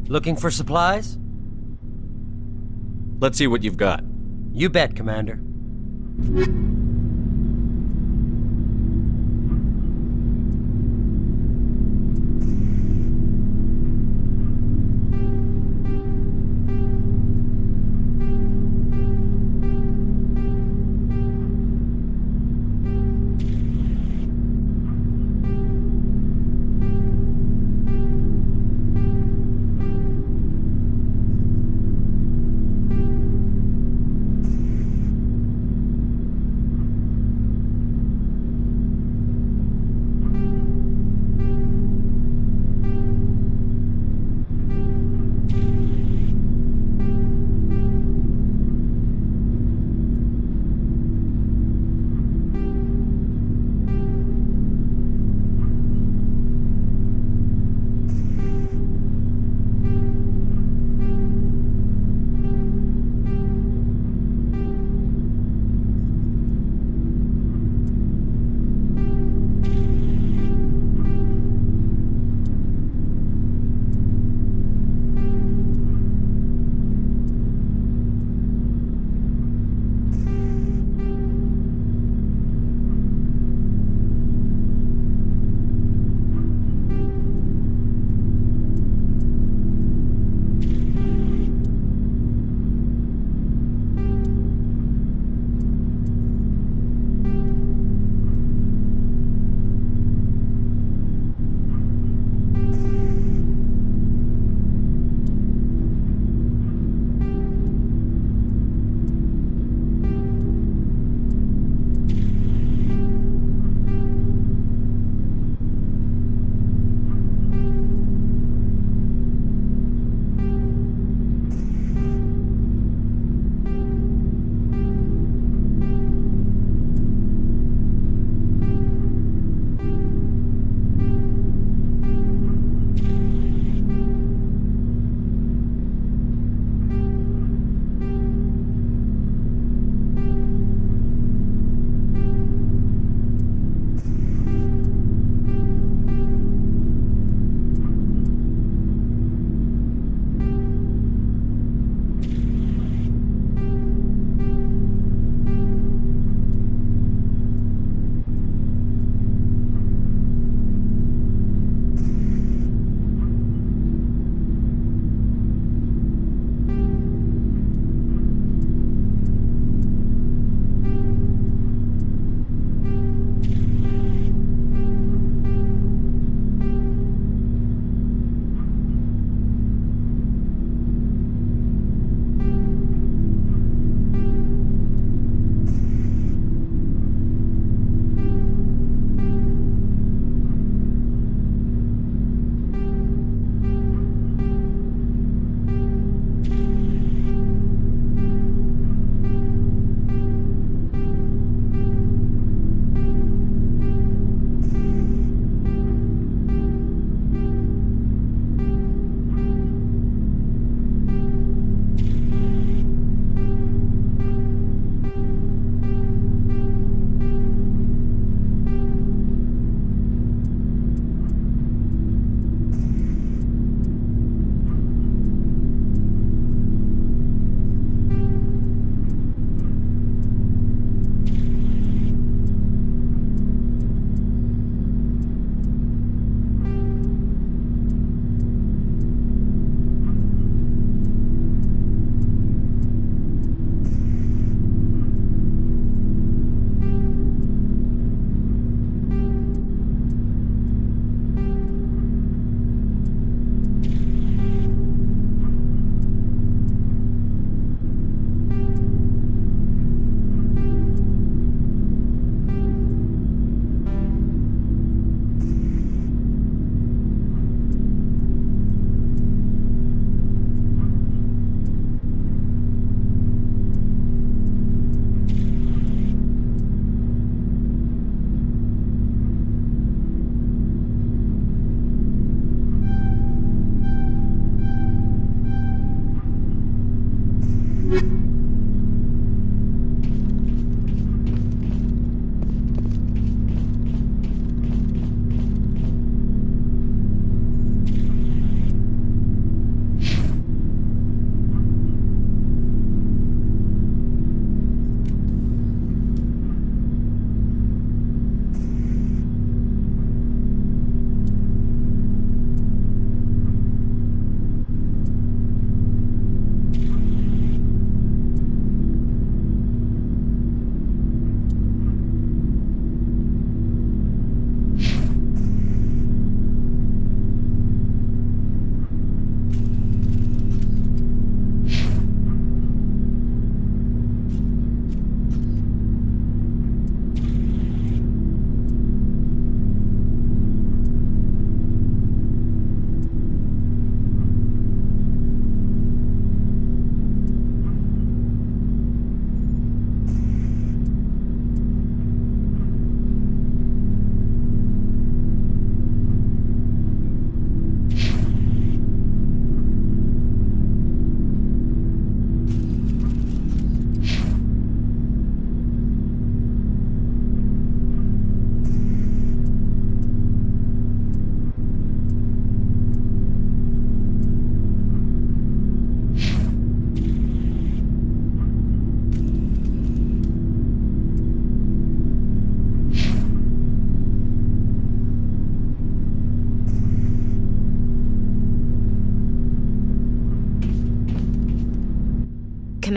Looking for supplies? Let's see what you've got. You bet, Commander.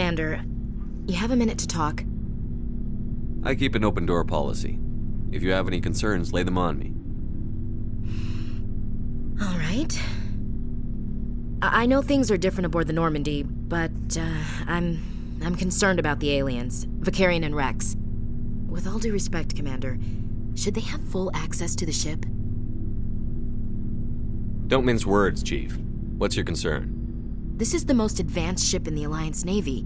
Commander, you have a minute to talk? I keep an open door policy. If you have any concerns, lay them on me. All right. I know things are different aboard the Normandy, but I'm concerned about the aliens, Vicarian and Wrex. With all due respect, Commander, should they have full access to the ship? Don't mince words, Chief. What's your concern? This is the most advanced ship in the Alliance Navy.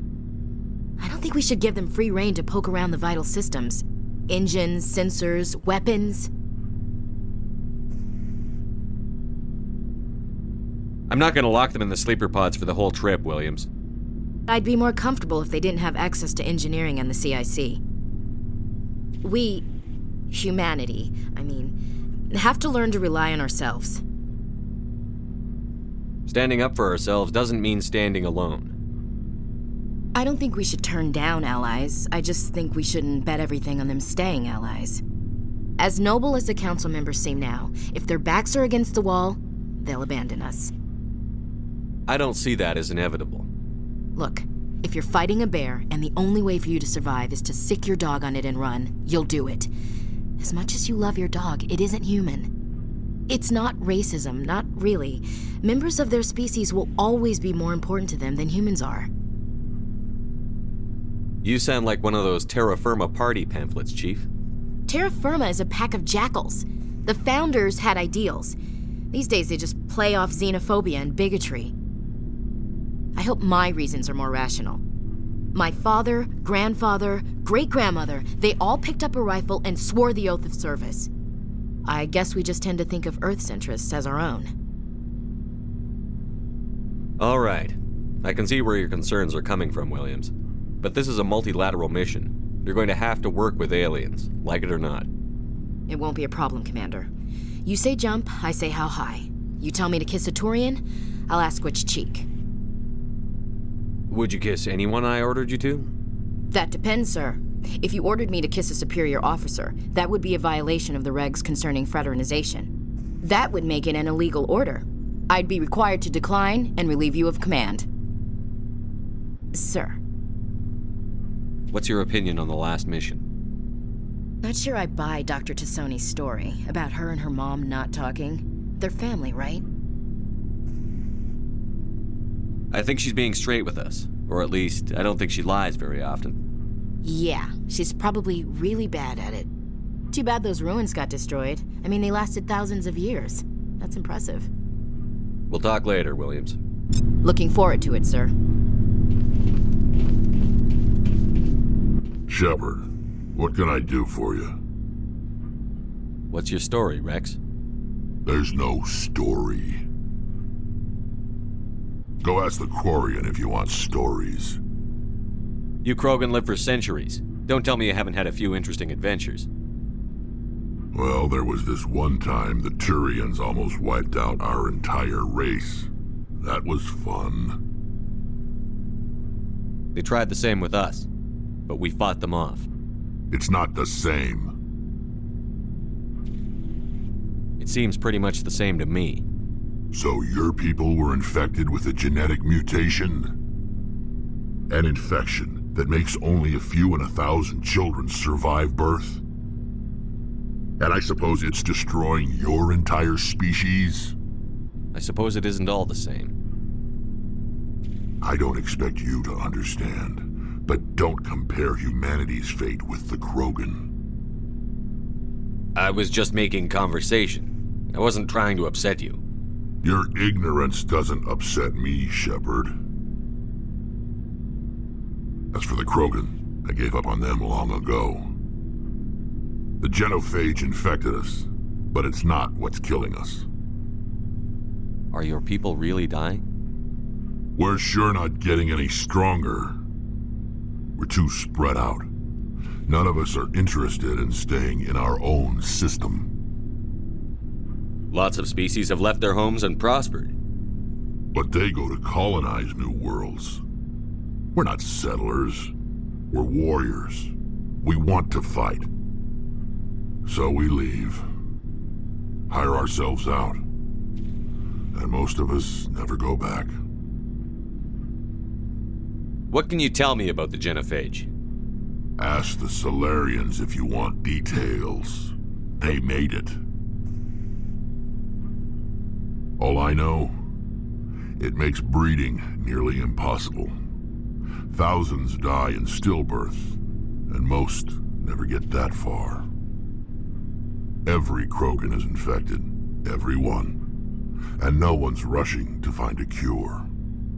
I don't think we should give them free rein to poke around the vital systems. Engines, sensors, weapons. I'm not gonna lock them in the sleeper pods for the whole trip, Williams. I'd be more comfortable if they didn't have access to engineering and the CIC. We, humanity, have to learn to rely on ourselves. Standing up for ourselves doesn't mean standing alone. I don't think we should turn down allies. I just think we shouldn't bet everything on them staying allies. As noble as the council members seem now, if their backs are against the wall, they'll abandon us. I don't see that as inevitable. Look, if you're fighting a bear and the only way for you to survive is to sick your dog on it and run, you'll do it. As much as you love your dog, it isn't human. It's not racism, not really. Members of their species will always be more important to them than humans are. You sound like one of those Terra Firma party pamphlets, Chief. Terra Firma is a pack of jackals. The founders had ideals. These days they just play off xenophobia and bigotry. I hope my reasons are more rational. My father, grandfather, great-grandmother, they all picked up a rifle and swore the oath of service. I guess we just tend to think of Earth's interests as our own. All right. I can see where your concerns are coming from, Williams. But this is a multilateral mission. You're going to have to work with aliens, like it or not. It won't be a problem, Commander. You say jump, I say how high. You tell me to kiss a Turian, I'll ask which cheek. Would you kiss anyone I ordered you to? That depends, sir. If you ordered me to kiss a superior officer, that would be a violation of the regs concerning fraternization. That would make it an illegal order. I'd be required to decline and relieve you of command. Sir. What's your opinion on the last mission? Not sure I buy Dr. Tassoni's story about her and her mom not talking. They're family, right? I think she's being straight with us. Or at least, I don't think she lies very often. Yeah, she's probably really bad at it. Too bad those ruins got destroyed. They lasted thousands of years. That's impressive. We'll talk later, Williams. Looking forward to it, sir. Shepard, what can I do for you? What's your story, Wrex? There's no story. Go ask the Quarian if you want stories. You Krogan lived for centuries. Don't tell me you haven't had a few interesting adventures. Well, there was this one time the Turians almost wiped out our entire race. That was fun. They tried the same with us, but we fought them off. It's not the same. It seems pretty much the same to me. So your people were infected with a genetic mutation? An infection that makes only a few in 1,000 children survive birth? And I suppose it's destroying your entire species? I suppose it isn't all the same. I don't expect you to understand, but don't compare humanity's fate with the Krogan. I was just making conversation. I wasn't trying to upset you. Your ignorance doesn't upset me, Shepard. As for the Krogan, I gave up on them long ago. The Genophage infected us, but it's not what's killing us. Are your people really dying? We're sure not getting any stronger. We're too spread out. None of us are interested in staying in our own system. Lots of species have left their homes and prospered. But they go to colonize new worlds. We're not settlers. We're warriors. We want to fight. So we leave. Hire ourselves out. And most of us never go back. What can you tell me about the Genophage? Ask the Solarians if you want details. They made it. All I know, it makes breeding nearly impossible. Thousands die in stillbirth, and most never get that far. Every Krogan is infected, every one, and no one's rushing to find a cure.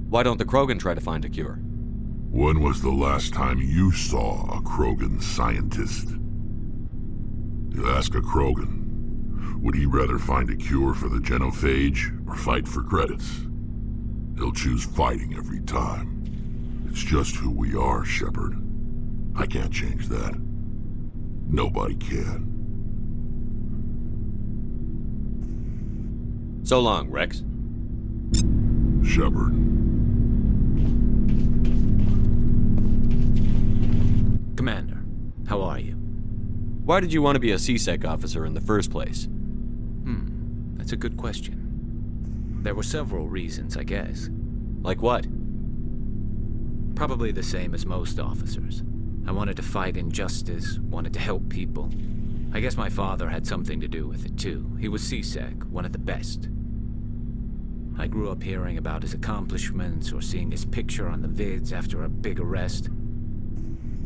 Why don't the Krogan try to find a cure? When was the last time you saw a Krogan scientist? You ask a Krogan, would he rather find a cure for the Genophage or fight for credits? He'll choose fighting every time. It's just who we are, Shepard. I can't change that. Nobody can. So long, Wrex. Shepard. Commander, how are you? Why did you want to be a C-Sec officer in the first place? That's a good question. There were several reasons, I guess. Like what? Probably the same as most officers. I wanted to fight injustice, wanted to help people. I guess my father had something to do with it too. He was C-Sec, one of the best. I grew up hearing about his accomplishments or seeing his picture on the vids after a big arrest.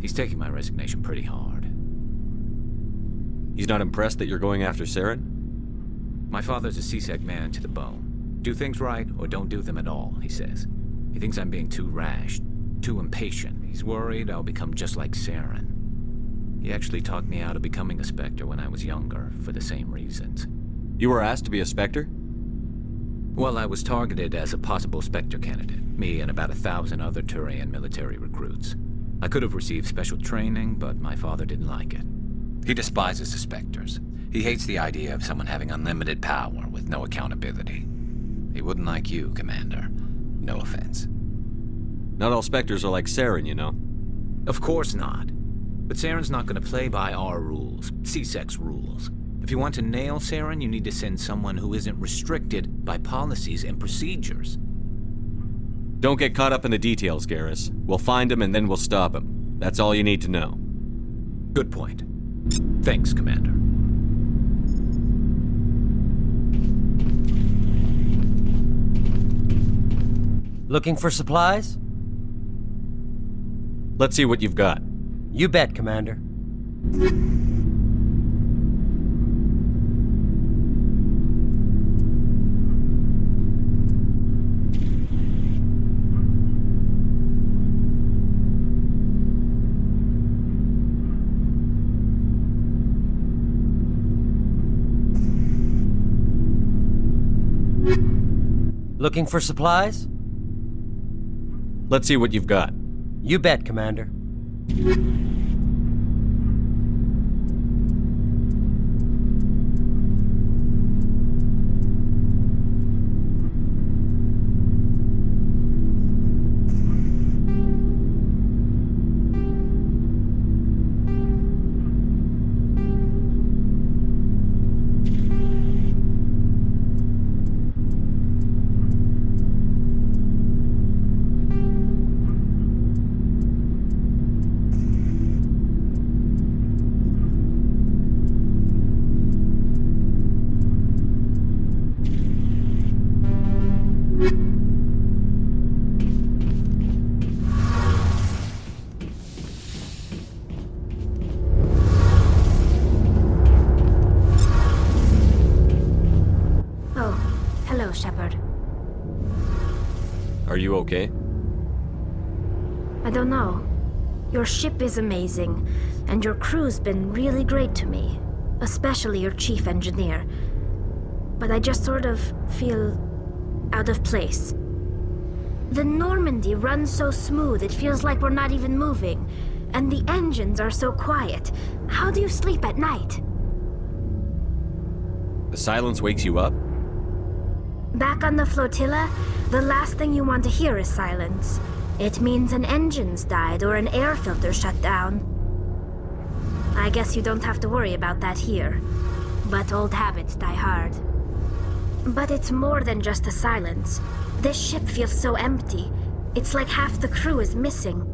He's taking my resignation pretty hard. He's not impressed that you're going after Saren? My father's a C-Sec man to the bone. Do things right or don't do them at all, he says. He thinks I'm being too rash, too impatient. He's worried I'll become just like Saren. He actually talked me out of becoming a Spectre when I was younger, for the same reasons. You were asked to be a Spectre? Well, I was targeted as a possible Spectre candidate, me and about 1,000 other Turian military recruits. I could have received special training, but my father didn't like it. He despises the Spectres. He hates the idea of someone having unlimited power with no accountability. He wouldn't like you, Commander. No offense. Not all Spectres are like Saren, you know. Of course not. But Saren's not going to play by our rules, C-Sec's rules. If you want to nail Saren, you need to send someone who isn't restricted by policies and procedures. Don't get caught up in the details, Garrus. We'll find him and then we'll stop him. That's all you need to know. Good point. Thanks, Commander. Looking for supplies? Let's see what you've got. You bet, Commander. Looking for supplies? Let's see what you've got. You bet, Commander. Shepard. Are you okay? I don't know. Your ship is amazing, and your crew's been really great to me. Especially your chief engineer. But I just sort of feel out of place. The Normandy runs so smooth it feels like we're not even moving. And the engines are so quiet. How do you sleep at night? The silence wakes you up? Back on the flotilla, the last thing you want to hear is silence. It means an engine's died or an air filter shut down. I guess you don't have to worry about that here. But old habits die hard. But it's more than just the silence. This ship feels so empty. It's like half the crew is missing.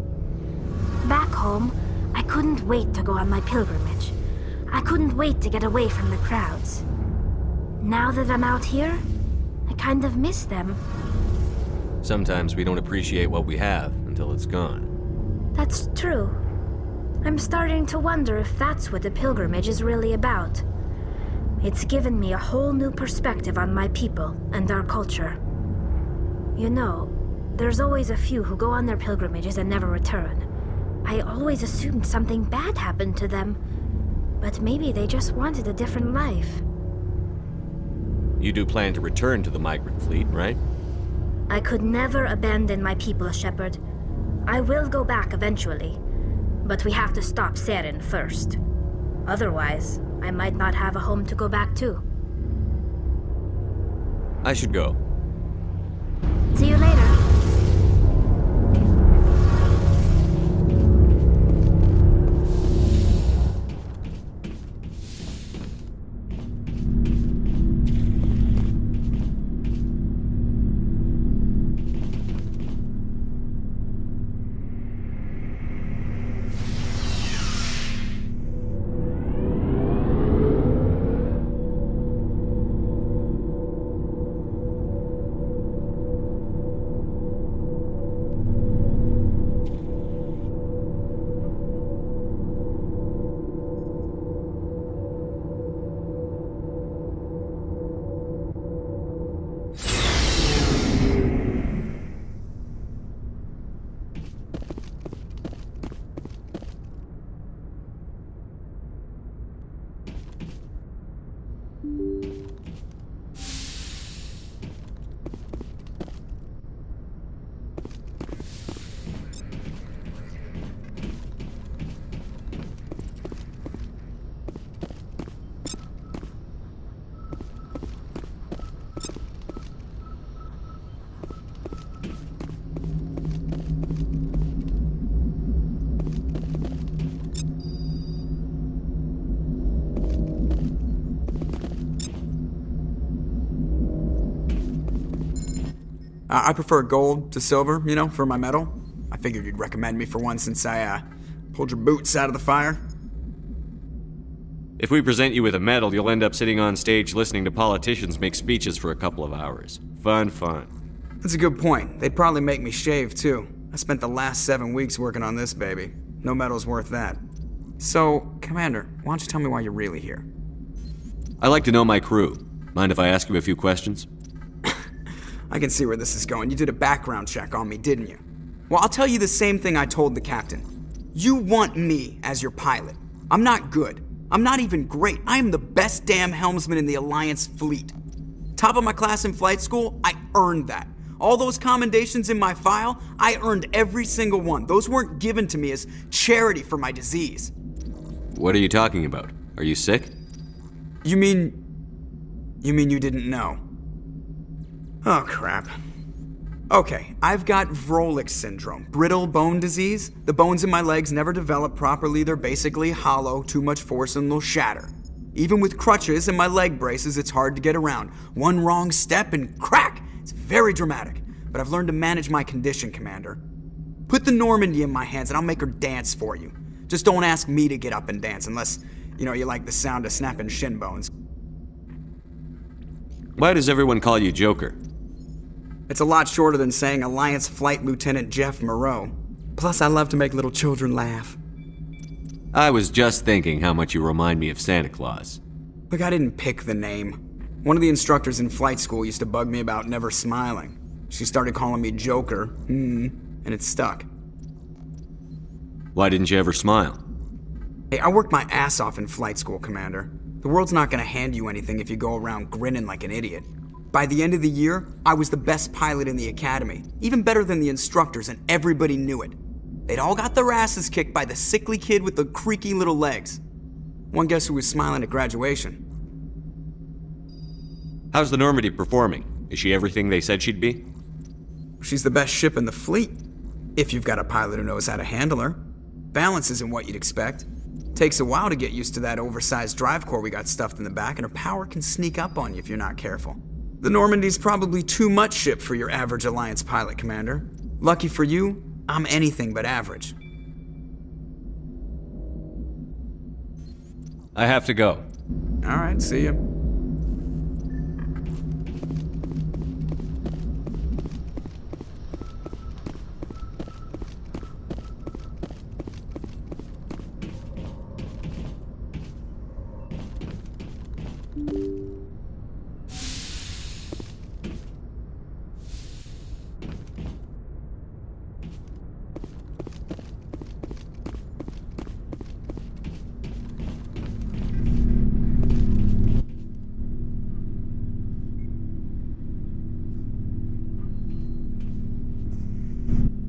Back home, I couldn't wait to go on my pilgrimage. I couldn't wait to get away from the crowds. Now that I'm out here, I kind of miss them. Sometimes we don't appreciate what we have until it's gone. That's true. I'm starting to wonder if that's what the pilgrimage is really about. It's given me a whole new perspective on my people and our culture. You know, there's always a few who go on their pilgrimages and never return. I always assumed something bad happened to them, but maybe they just wanted a different life. You do plan to return to the migrant fleet, right? I could never abandon my people, Shepard. I will go back eventually, but we have to stop Saren first. Otherwise, I might not have a home to go back to. I should go. See you later. I prefer gold to silver, you know, for my medal. I figured you'd recommend me for one since I, pulled your boots out of the fire. If we present you with a medal, you'll end up sitting on stage listening to politicians make speeches for a couple of hours. Fun. That's a good point. They'd probably make me shave, too. I spent the last 7 weeks working on this baby. No medal's worth that. So, Commander, why don't you tell me why you're really here? I like to know my crew. Mind if I ask you a few questions? I can see where this is going. You did a background check on me, didn't you? Well, I'll tell you the same thing I told the captain. You want me as your pilot. I'm not good. I'm not even great. I am the best damn helmsman in the Alliance fleet. Top of my class in flight school, I earned that. All those commendations in my file, I earned every single one. Those weren't given to me as charity for my disease. What are you talking about? Are you sick? You mean you didn't know? Oh, crap. Okay, I've got Vrolik syndrome, brittle bone disease. The bones in my legs never develop properly. They're basically hollow, too much force and they'll shatter. Even with crutches and my leg braces, it's hard to get around. One wrong step and crack! It's very dramatic, but I've learned to manage my condition, Commander. Put the Normandy in my hands and I'll make her dance for you. Just don't ask me to get up and dance unless, you like the sound of snapping shin bones. Why does everyone call you Joker? It's a lot shorter than saying Alliance Flight Lieutenant Jeff Moreau. Plus, I love to make little children laugh. I was just thinking how much you remind me of Santa Claus. Look, I didn't pick the name. One of the instructors in flight school used to bug me about never smiling. She started calling me Joker, and it stuck. Why didn't you ever smile? Hey, I worked my ass off in flight school, Commander. The world's not gonna hand you anything if you go around grinning like an idiot. By the end of the year, I was the best pilot in the academy, even better than the instructors, and everybody knew it. They'd all got their asses kicked by the sickly kid with the creaky little legs. One guess who was smiling at graduation? How's the Normandy performing? Is she everything they said she'd be? She's the best ship in the fleet, if you've got a pilot who knows how to handle her. Balance isn't what you'd expect. Takes a while to get used to that oversized drive core we got stuffed in the back, and her power can sneak up on you if you're not careful. The Normandy's probably too much ship for your average Alliance pilot, Commander. Lucky for you, I'm anything but average. I have to go. Alright, see ya.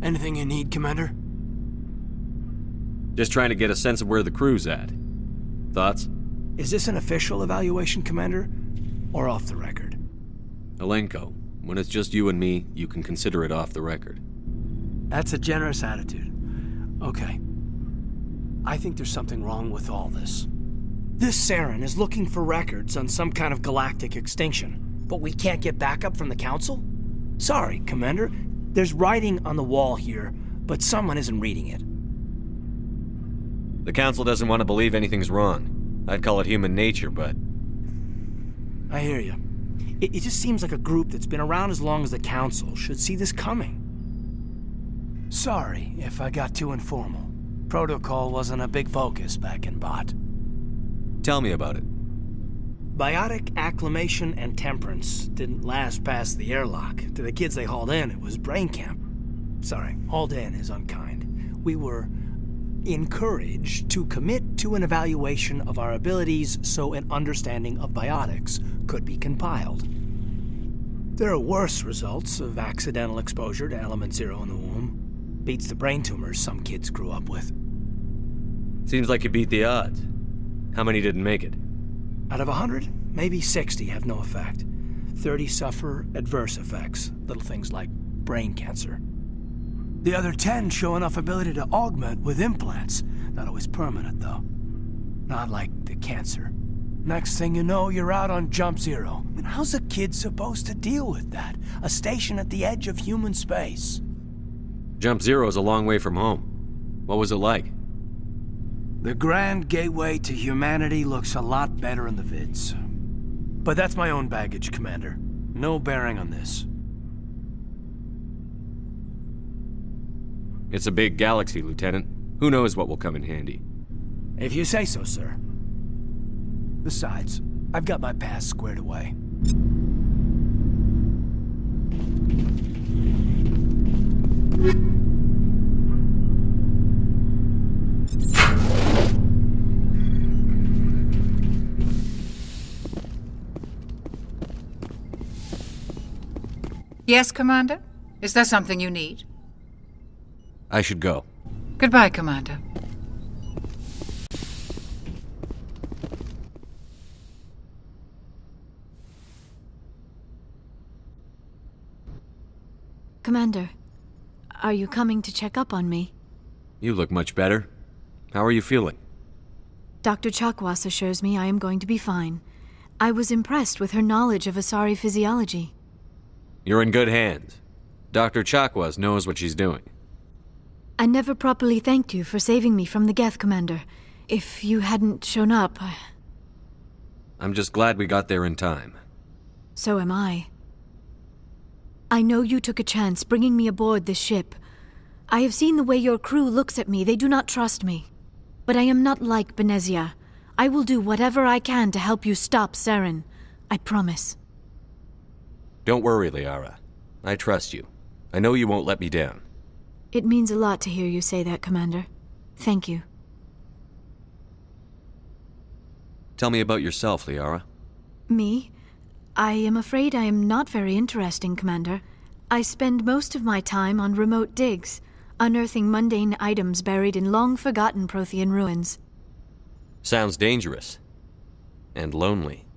Anything you need, Commander? Just trying to get a sense of where the crew's at. Thoughts? Is this an official evaluation, Commander? Or off the record? Alenko, when it's just you and me, you can consider it off the record. That's a generous attitude. Okay. I think there's something wrong with all this. This Saren is looking for records on some kind of galactic extinction, but we can't get backup from the Council? Sorry, Commander. There's writing on the wall here, but someone isn't reading it. The Council doesn't want to believe anything's wrong. I'd call it human nature, but... I hear you. It just seems like a group that's been around as long as the Council should see this coming. Sorry if I got too informal. Protocol wasn't a big focus back in Bot. Tell me about it. Biotic acclimation and temperance didn't last past the airlock. To the kids they hauled in, it was brain camp. Sorry, hauled in is unkind. We were encouraged to commit to an evaluation of our abilities so an understanding of biotics could be compiled. There are worse results of accidental exposure to element 0 in the womb. Beats the brain tumors some kids grew up with. Seems like you beat the odds. How many didn't make it? Out of 100, maybe 60 have no effect. 30 suffer adverse effects, little things like brain cancer. The other 10 show enough ability to augment with implants. Not always permanent, though. Not like the cancer. Next thing you know, you're out on Jump Zero. I mean, how's a kid supposed to deal with that? A station at the edge of human space. Jump Zero is a long way from home. What was it like? The grand gateway to humanity looks a lot better in the vids. But that's my own baggage, Commander. No bearing on this. It's a big galaxy, Lieutenant. Who knows what will come in handy? If you say so, sir. Besides, I've got my past squared away. Yes, Commander? Is there something you need? I should go. Goodbye, Commander. Commander, are you coming to check up on me? You look much better. How are you feeling? Dr. Chakwas assures me I am going to be fine. I was impressed with her knowledge of Asari physiology. You're in good hands. Dr. Chakwas knows what she's doing. I never properly thanked you for saving me from the Geth, Commander. If you hadn't shown up... I'm just glad we got there in time. So am I. I know you took a chance bringing me aboard this ship. I have seen the way your crew looks at me. They do not trust me. But I am not like Benezia. I will do whatever I can to help you stop Saren. I promise. Don't worry, Liara. I trust you. I know you won't let me down. It means a lot to hear you say that, Commander. Thank you. Tell me about yourself, Liara. Me? I am afraid I am not very interesting, Commander. I spend most of my time on remote digs, unearthing mundane items buried in long-forgotten Prothean ruins. Sounds dangerous. And lonely.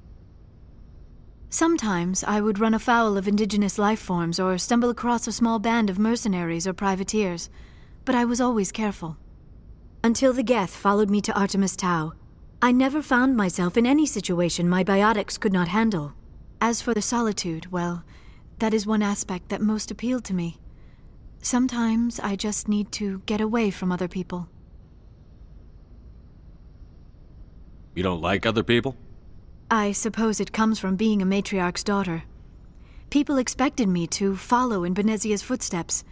Sometimes I would run afoul of indigenous life forms or stumble across a small band of mercenaries or privateers, but I was always careful. Until the Geth followed me to Artemis Tau, I never found myself in any situation my biotics could not handle. As for the solitude, well, that is one aspect that most appealed to me. Sometimes I just need to get away from other people. You don't like other people? I suppose it comes from being a matriarch's daughter. People expected me to follow in Benezia's footsteps.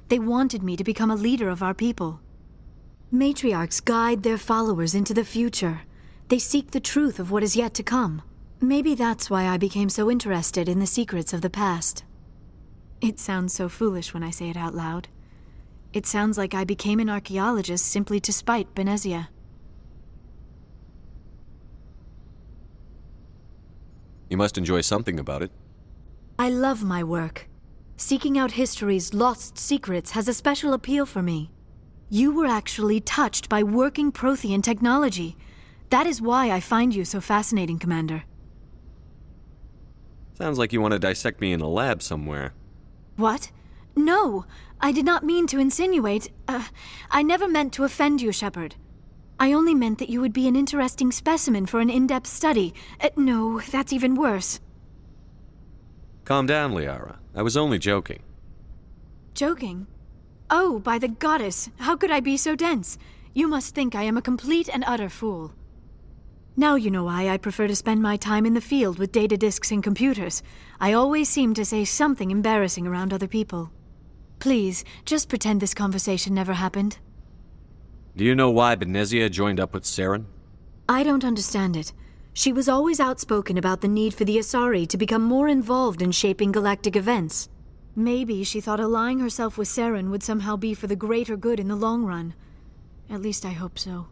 They wanted me to become a leader of our people. Matriarchs guide their followers into the future. They seek the truth of what is yet to come. Maybe that's why I became so interested in the secrets of the past. It sounds so foolish when I say it out loud. It sounds like I became an archaeologist simply to spite Benezia. You must enjoy something about it. I love my work. Seeking out history's lost secrets has a special appeal for me. You were actually touched by working Prothean technology. That is why I find you so fascinating, Commander. Sounds like you want to dissect me in a lab somewhere. What? No, I did not mean to insinuate. I never meant to offend you, Shepard. I only meant that you would be an interesting specimen for an in-depth study. No, that's even worse. Calm down, Liara. I was only joking. Joking? Oh, by the goddess, how could I be so dense? You must think I am a complete and utter fool. Now you know why I prefer to spend my time in the field with data disks and computers. I always seem to say something embarrassing around other people. Please, just pretend this conversation never happened. Do you know why Benezia joined up with Saren? I don't understand it. She was always outspoken about the need for the Asari to become more involved in shaping galactic events. Maybe she thought allying herself with Saren would somehow be for the greater good in the long run. At least I hope so.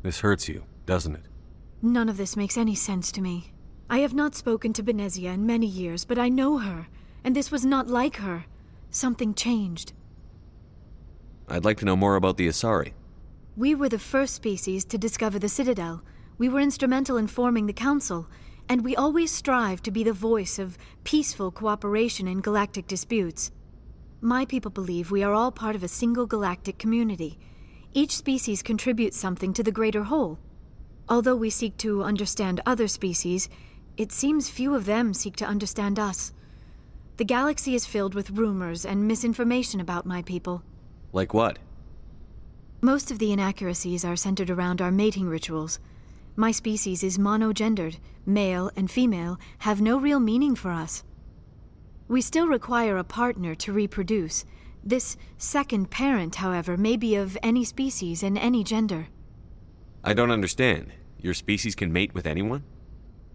This hurts you, doesn't it? None of this makes any sense to me. I have not spoken to Benezia in many years, but I know her, and this was not like her. Something changed. I'd like to know more about the Asari. We were the first species to discover the Citadel. We were instrumental in forming the Council, and we always strive to be the voice of peaceful cooperation in galactic disputes. My people believe we are all part of a single galactic community. Each species contributes something to the greater whole. Although we seek to understand other species, it seems few of them seek to understand us. The galaxy is filled with rumors and misinformation about my people. Like what? Most of the inaccuracies are centered around our mating rituals. My species is monogendered. Male and female have no real meaning for us. We still require a partner to reproduce. This second parent, however, may be of any species and any gender. I don't understand. Your species can mate with anyone?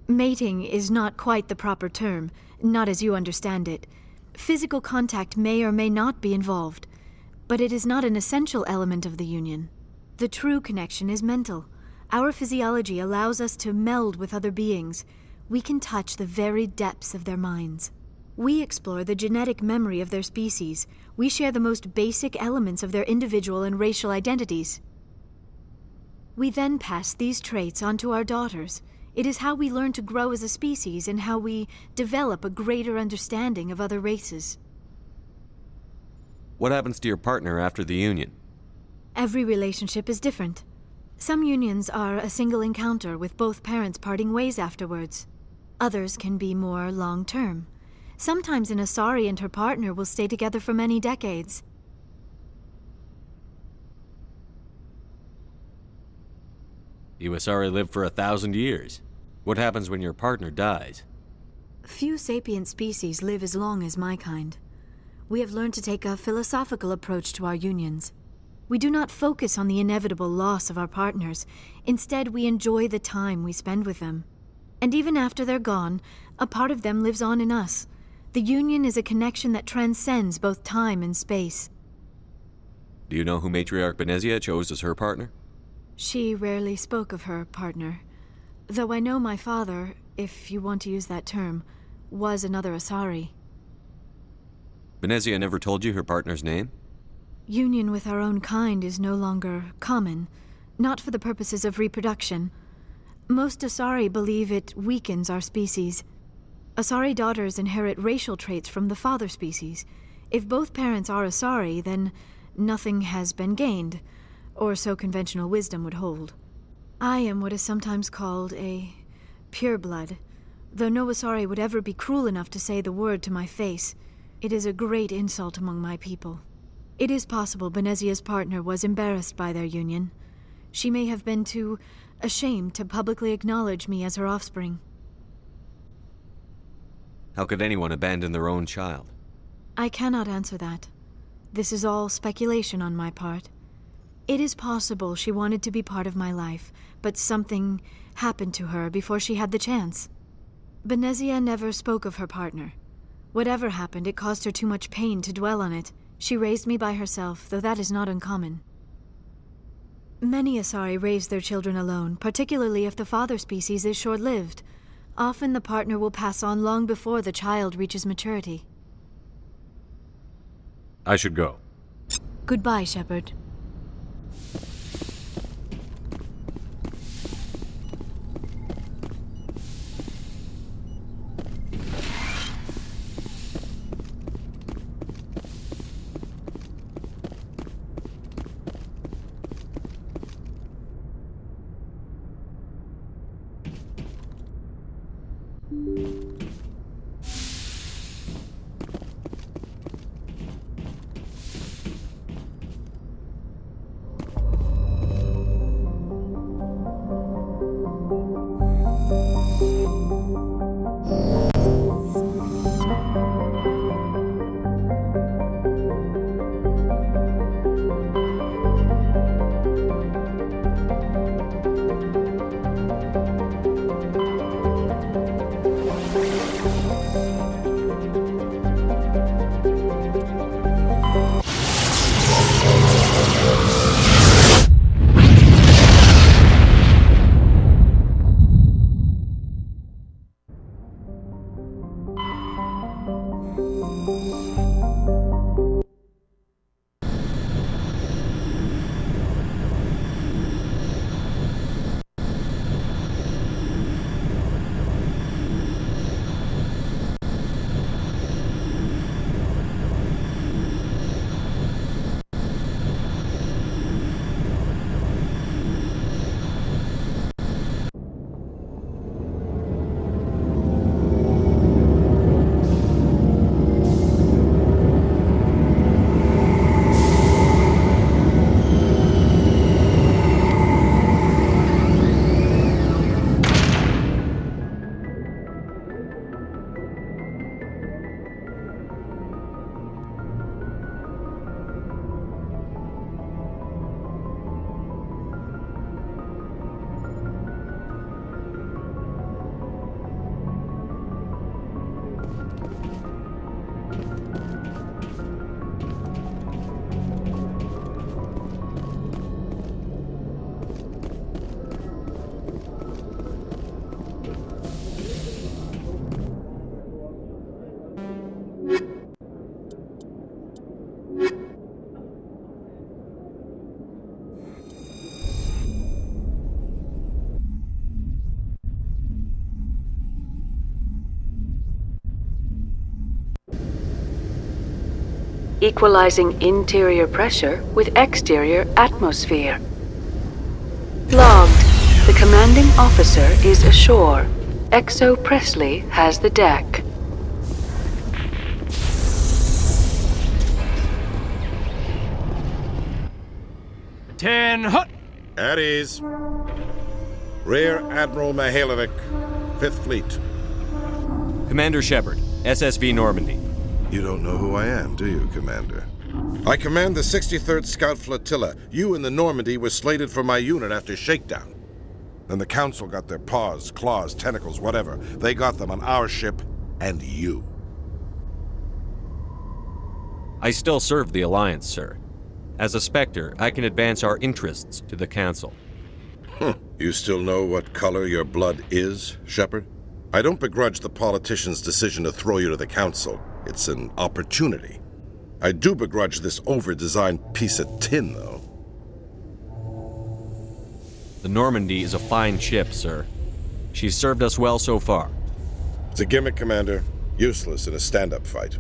Mating is not quite the proper term, not as you understand it. Physical contact may or may not be involved, but it is not an essential element of the union. The true connection is mental. Our physiology allows us to meld with other beings. We can touch the very depths of their minds. We explore the genetic memory of their species. We share the most basic elements of their individual and racial identities. We then pass these traits on to our daughters. It is how we learn to grow as a species and how we develop a greater understanding of other races. What happens to your partner after the union? Every relationship is different. Some unions are a single encounter with both parents parting ways afterwards. Others can be more long-term. Sometimes an Asari and her partner will stay together for many decades. You Asari live for 1,000 years. What happens when your partner dies? Few sapient species live as long as my kind. We have learned to take a philosophical approach to our unions. We do not focus on the inevitable loss of our partners. Instead, we enjoy the time we spend with them. And even after they're gone, a part of them lives on in us. The union is a connection that transcends both time and space. Do you know who Matriarch Benezia chose as her partner? She rarely spoke of her partner. Though I know my father, if you want to use that term, was another Asari. Benezia never told you her partner's name? Union with our own kind is no longer common, not for the purposes of reproduction. Most Asari believe it weakens our species. Asari daughters inherit racial traits from the father species. If both parents are Asari, then nothing has been gained, or so conventional wisdom would hold. I am what is sometimes called a pureblood, though no Asari would ever be cruel enough to say the word to my face. It is a great insult among my people. It is possible Benezia's partner was embarrassed by their union. She may have been too ashamed to publicly acknowledge me as her offspring. How could anyone abandon their own child? I cannot answer that. This is all speculation on my part. It is possible she wanted to be part of my life, but something happened to her before she had the chance. Benezia never spoke of her partner. Whatever happened, it caused her too much pain to dwell on it. She raised me by herself, though that is not uncommon. Many Asari raise their children alone, particularly if the father species is short-lived. Often the partner will pass on long before the child reaches maturity. I should go. Goodbye, Shepard. Equalizing interior pressure with exterior atmosphere. Logged. The commanding officer is ashore. Exo Presley has the deck. Ten hut! At ease. Rear Admiral Mikhailovich, 5th Fleet. Commander Shepard, SSV Normandy. You don't know who I am, do you, Commander? I command the 63rd Scout Flotilla. You and the Normandy were slated for my unit after shakedown. Then the Council got their paws, claws, tentacles, whatever. They got them on our ship and you. I still serve the Alliance, sir. As a Spectre, I can advance our interests to the Council. You still know what color your blood is, Shepard? I don't begrudge the politician's decision to throw you to the Council. It's an opportunity. I do begrudge this over-designed piece of tin, though. The Normandy is a fine ship, sir. She's served us well so far. It's a gimmick, Commander. Useless in a stand-up fight.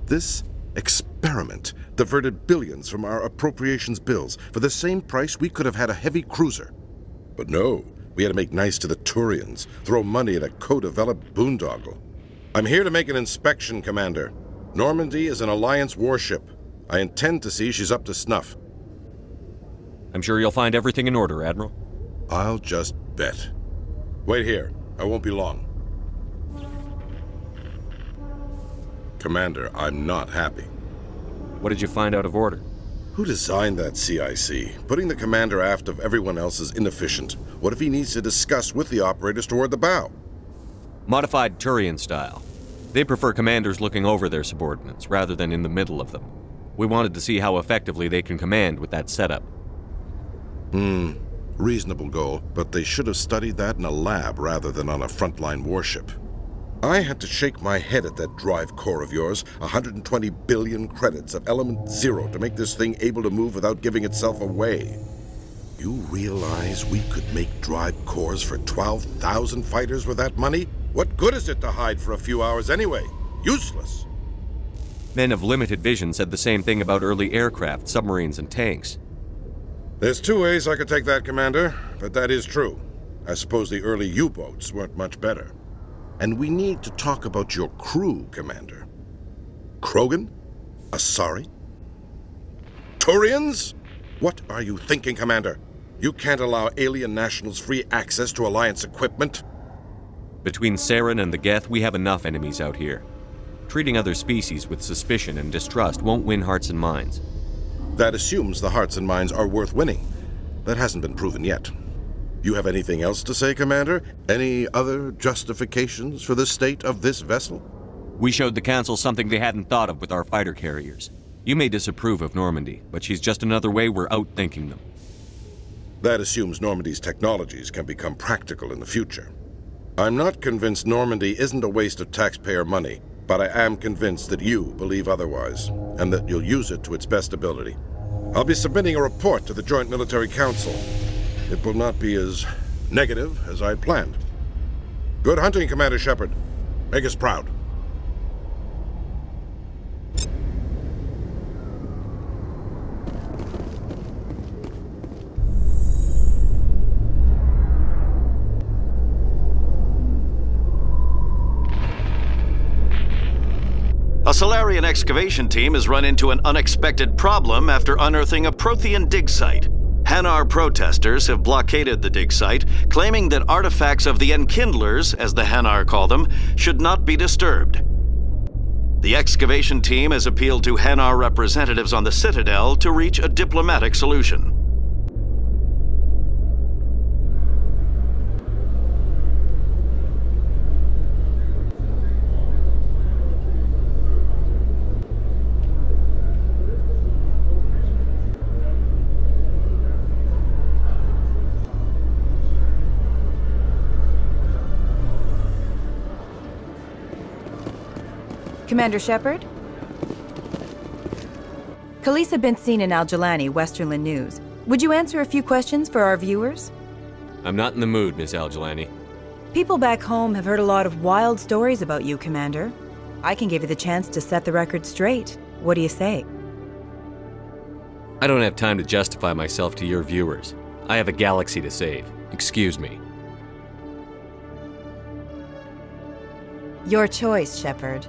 This experiment diverted billions from our appropriations bills. For the same price, we could have had a heavy cruiser. But no, we had to make nice to the Turians, throw money at a co-developed boondoggle. I'm here to make an inspection, Commander. Normandy is an Alliance warship. I intend to see she's up to snuff. I'm sure you'll find everything in order, Admiral. I'll just bet. Wait here. I won't be long. Commander, I'm not happy. What did you find out of order? Who designed that CIC? Putting the commander aft of everyone else is inefficient. What if he needs to discuss with the operators toward the bow? Modified Turian style. They prefer commanders looking over their subordinates, rather than in the middle of them. We wanted to see how effectively they can command with that setup. Reasonable goal, but they should have studied that in a lab rather than on a frontline warship. I had to shake my head at that drive core of yours. 120 billion credits of element 0 to make this thing able to move without giving itself away. You realize we could make drive cores for 12,000 fighters with that money? What good is it to hide for a few hours anyway? Useless. Men of limited vision said the same thing about early aircraft, submarines, and tanks. There's two ways I could take that, Commander, but that is true. I suppose the early U-boats weren't much better. And we need to talk about your crew, Commander. Krogan? Asari? Turians? What are you thinking, Commander? You can't allow alien nationals free access to Alliance equipment. Between Saren and the Geth, we have enough enemies out here. Treating other species with suspicion and distrust won't win hearts and minds. That assumes the hearts and minds are worth winning. That hasn't been proven yet. You have anything else to say, Commander? Any other justifications for the state of this vessel? We showed the Council something they hadn't thought of with our fighter carriers. You may disapprove of Normandy, but she's just another way we're outthinking them. That assumes Normandy's technologies can become practical in the future. I'm not convinced Normandy isn't a waste of taxpayer money, but I am convinced that you believe otherwise, and that you'll use it to its best ability. I'll be submitting a report to the Joint Military Council. It will not be as negative as I'd planned. Good hunting, Commander Shepard. Make us proud. A Solarian excavation team has run into an unexpected problem after unearthing a Prothean dig site. Hanar protesters have blockaded the dig site, claiming that artifacts of the Enkindlers, as the Hanar call them, should not be disturbed. The excavation team has appealed to Hanar representatives on the Citadel to reach a diplomatic solution. Commander Shepard? Khalisah been seen in Al-Jilani, Western News. Would you answer a few questions for our viewers? I'm not in the mood, Miss Al-Jilani. People back home have heard a lot of wild stories about you, Commander. I can give you the chance to set the record straight. What do you say? I don't have time to justify myself to your viewers. I have a galaxy to save. Excuse me. Your choice, Shepard.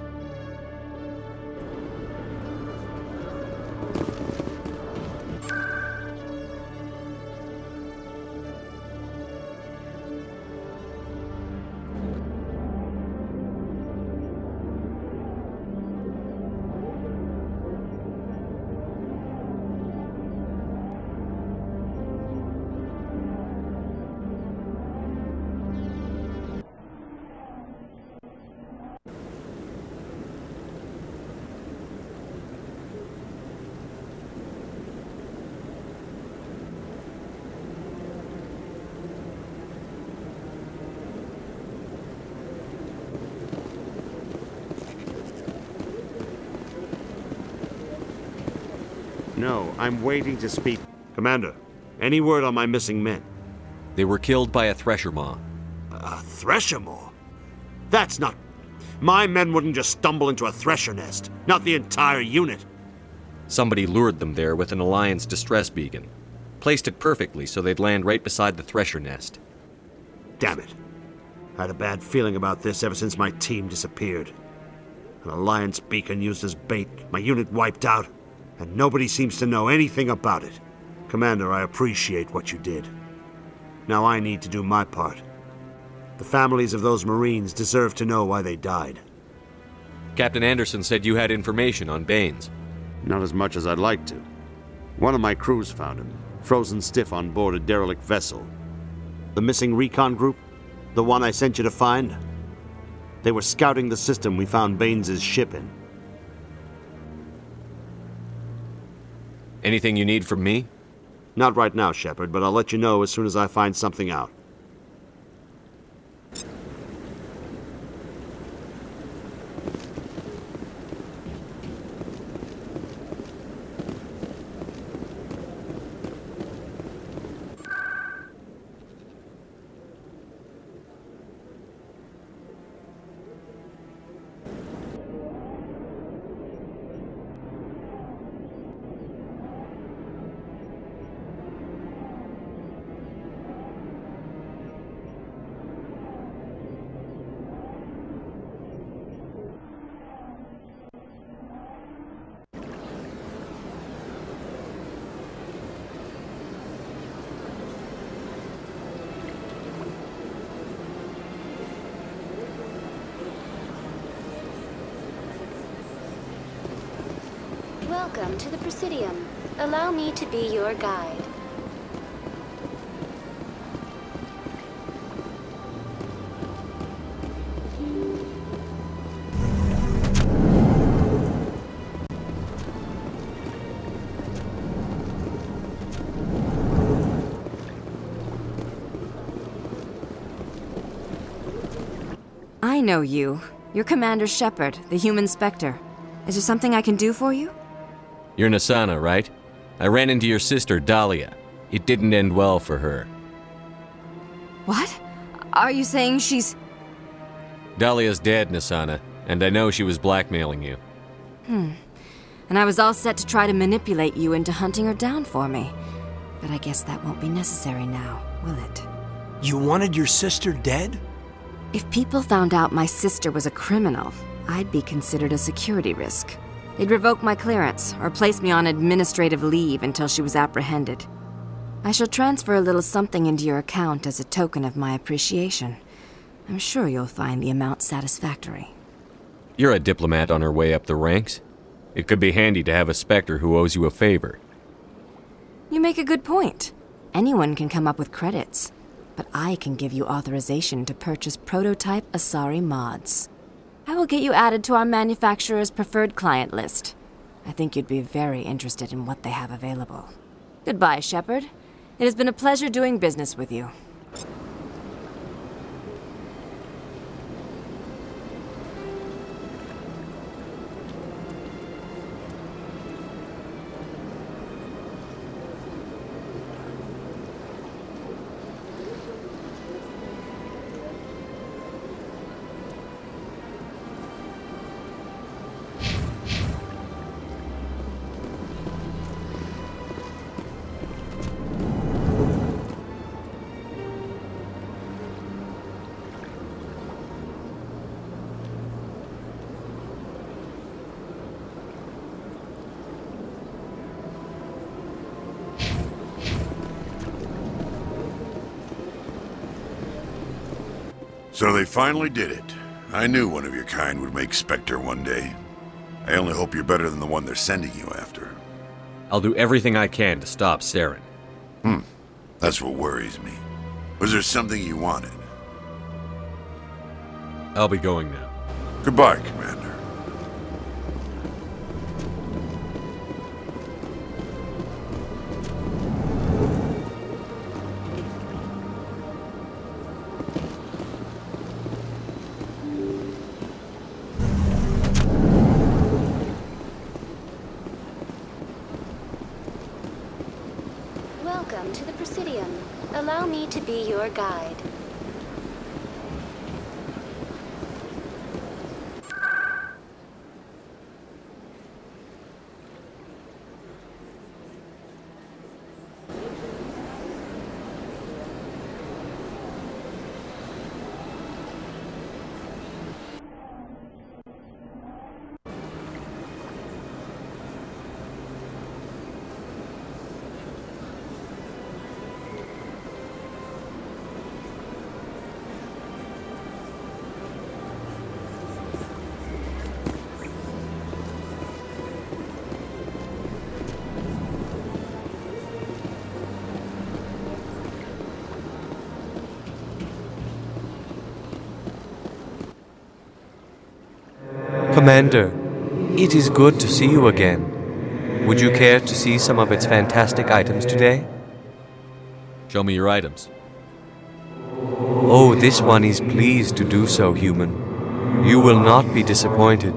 No, I'm waiting to speak. Commander, any word on my missing men? They were killed by a Thresher Maw. A Thresher Maw? That's not... My men wouldn't just stumble into a Thresher nest. Not the entire unit. Somebody lured them there with an Alliance distress beacon. Placed it perfectly so they'd land right beside the Thresher nest. Damn it. I had a bad feeling about this ever since my team disappeared. An Alliance beacon used as bait, my unit wiped out, and nobody seems to know anything about it. Commander, I appreciate what you did. Now I need to do my part. The families of those Marines deserve to know why they died. Captain Anderson said you had information on Baines. Not as much as I'd like to. One of my crews found him, frozen stiff on board a derelict vessel. The missing recon group? The one I sent you to find? They were scouting the system we found Baines' ship in. Anything you need from me? Not right now, Shepard, but I'll let you know as soon as I find something out. Welcome to the Presidium. Allow me to be your guide. I know you. You're Commander Shepard, the human Spectre. Is there something I can do for you? You're Nassana, right? I ran into your sister, Dahlia. It didn't end well for her. What? Are you saying she's... Dahlia's dead, Nassana, and I know she was blackmailing you. And I was all set to try to manipulate you into hunting her down for me. But I guess that won't be necessary now, will it? You wanted your sister dead? If people found out my sister was a criminal, I'd be considered a security risk. They'd revoke my clearance, or place me on administrative leave until she was apprehended. I shall transfer a little something into your account as a token of my appreciation. I'm sure you'll find the amount satisfactory. You're a diplomat on her way up the ranks. It could be handy to have a Spectre who owes you a favor. You make a good point. Anyone can come up with credits, but I can give you authorization to purchase prototype Asari mods. I will get you added to our manufacturer's preferred client list. I think you'd be very interested in what they have available. Goodbye, Shepard. It has been a pleasure doing business with you. So they finally did it. I knew one of your kind would make Spectre one day. I only hope you're better than the one they're sending you after. I'll do everything I can to stop Saren. That's what worries me. Was there something you wanted? I'll be going now. Goodbye, Commander. Welcome to the Presidium. Allow me to be your guide. Commander, it is good to see you again. Would you care to see some of its fantastic items today? Show me your items. Oh, this one is pleased to do so, human. You will not be disappointed.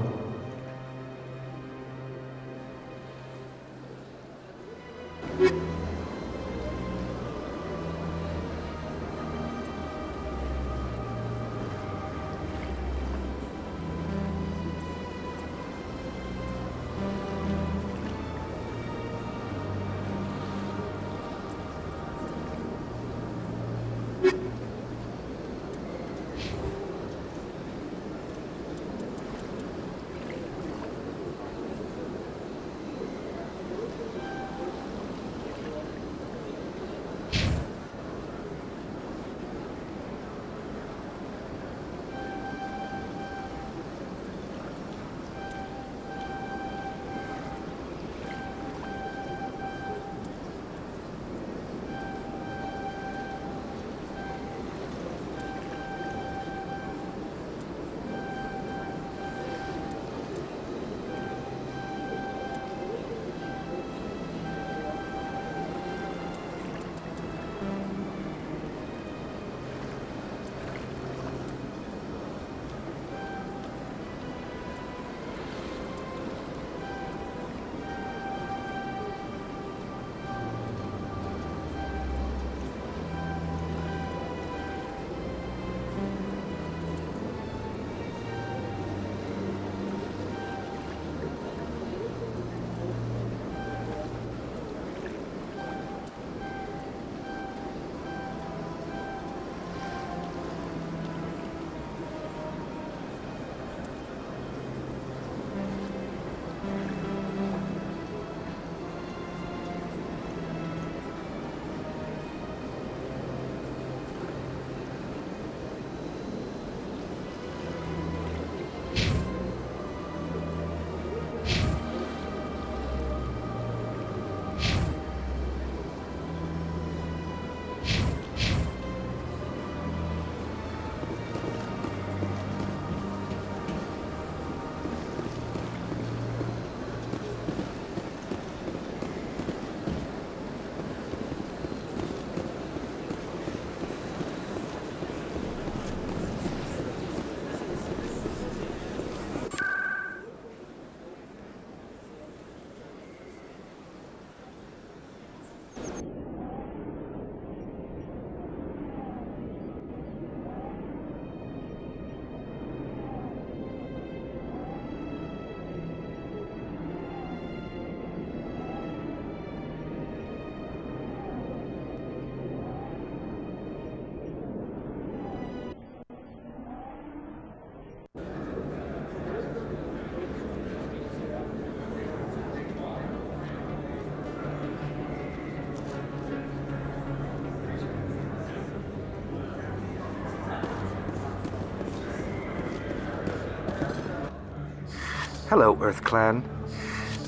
Hello, Earth Clan.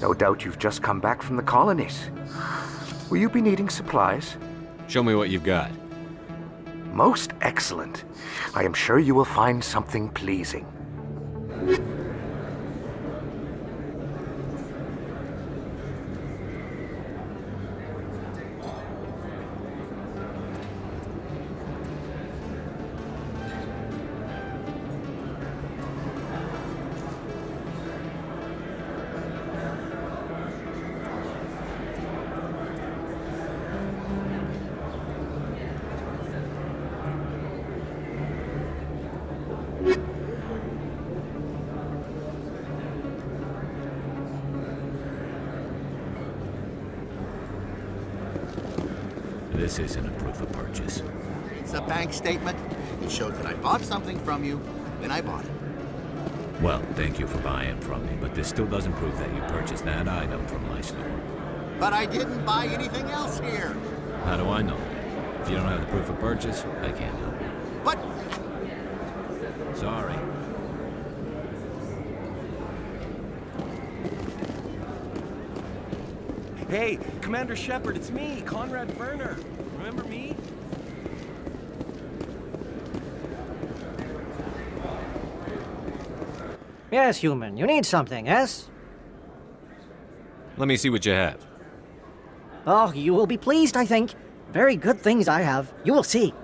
No doubt you've just come back from the colonies. Will you be needing supplies? Show me what you've got. Most excellent. I am sure you will find something pleasing. This isn't a proof of purchase. It's a bank statement. It shows that I bought something from you when I bought it. Well, thank you for buying from me, but this still doesn't prove that you purchased that item from my store. But I didn't buy anything else here. How do I know that? If you don't have the proof of purchase, I can't help you. But... Sorry. Hey, Commander Shepard, it's me, Conrad Werner. Remember me? Yes, human. You need something, yes? Let me see what you have. Oh, you will be pleased, I think. Very good things I have. You will see.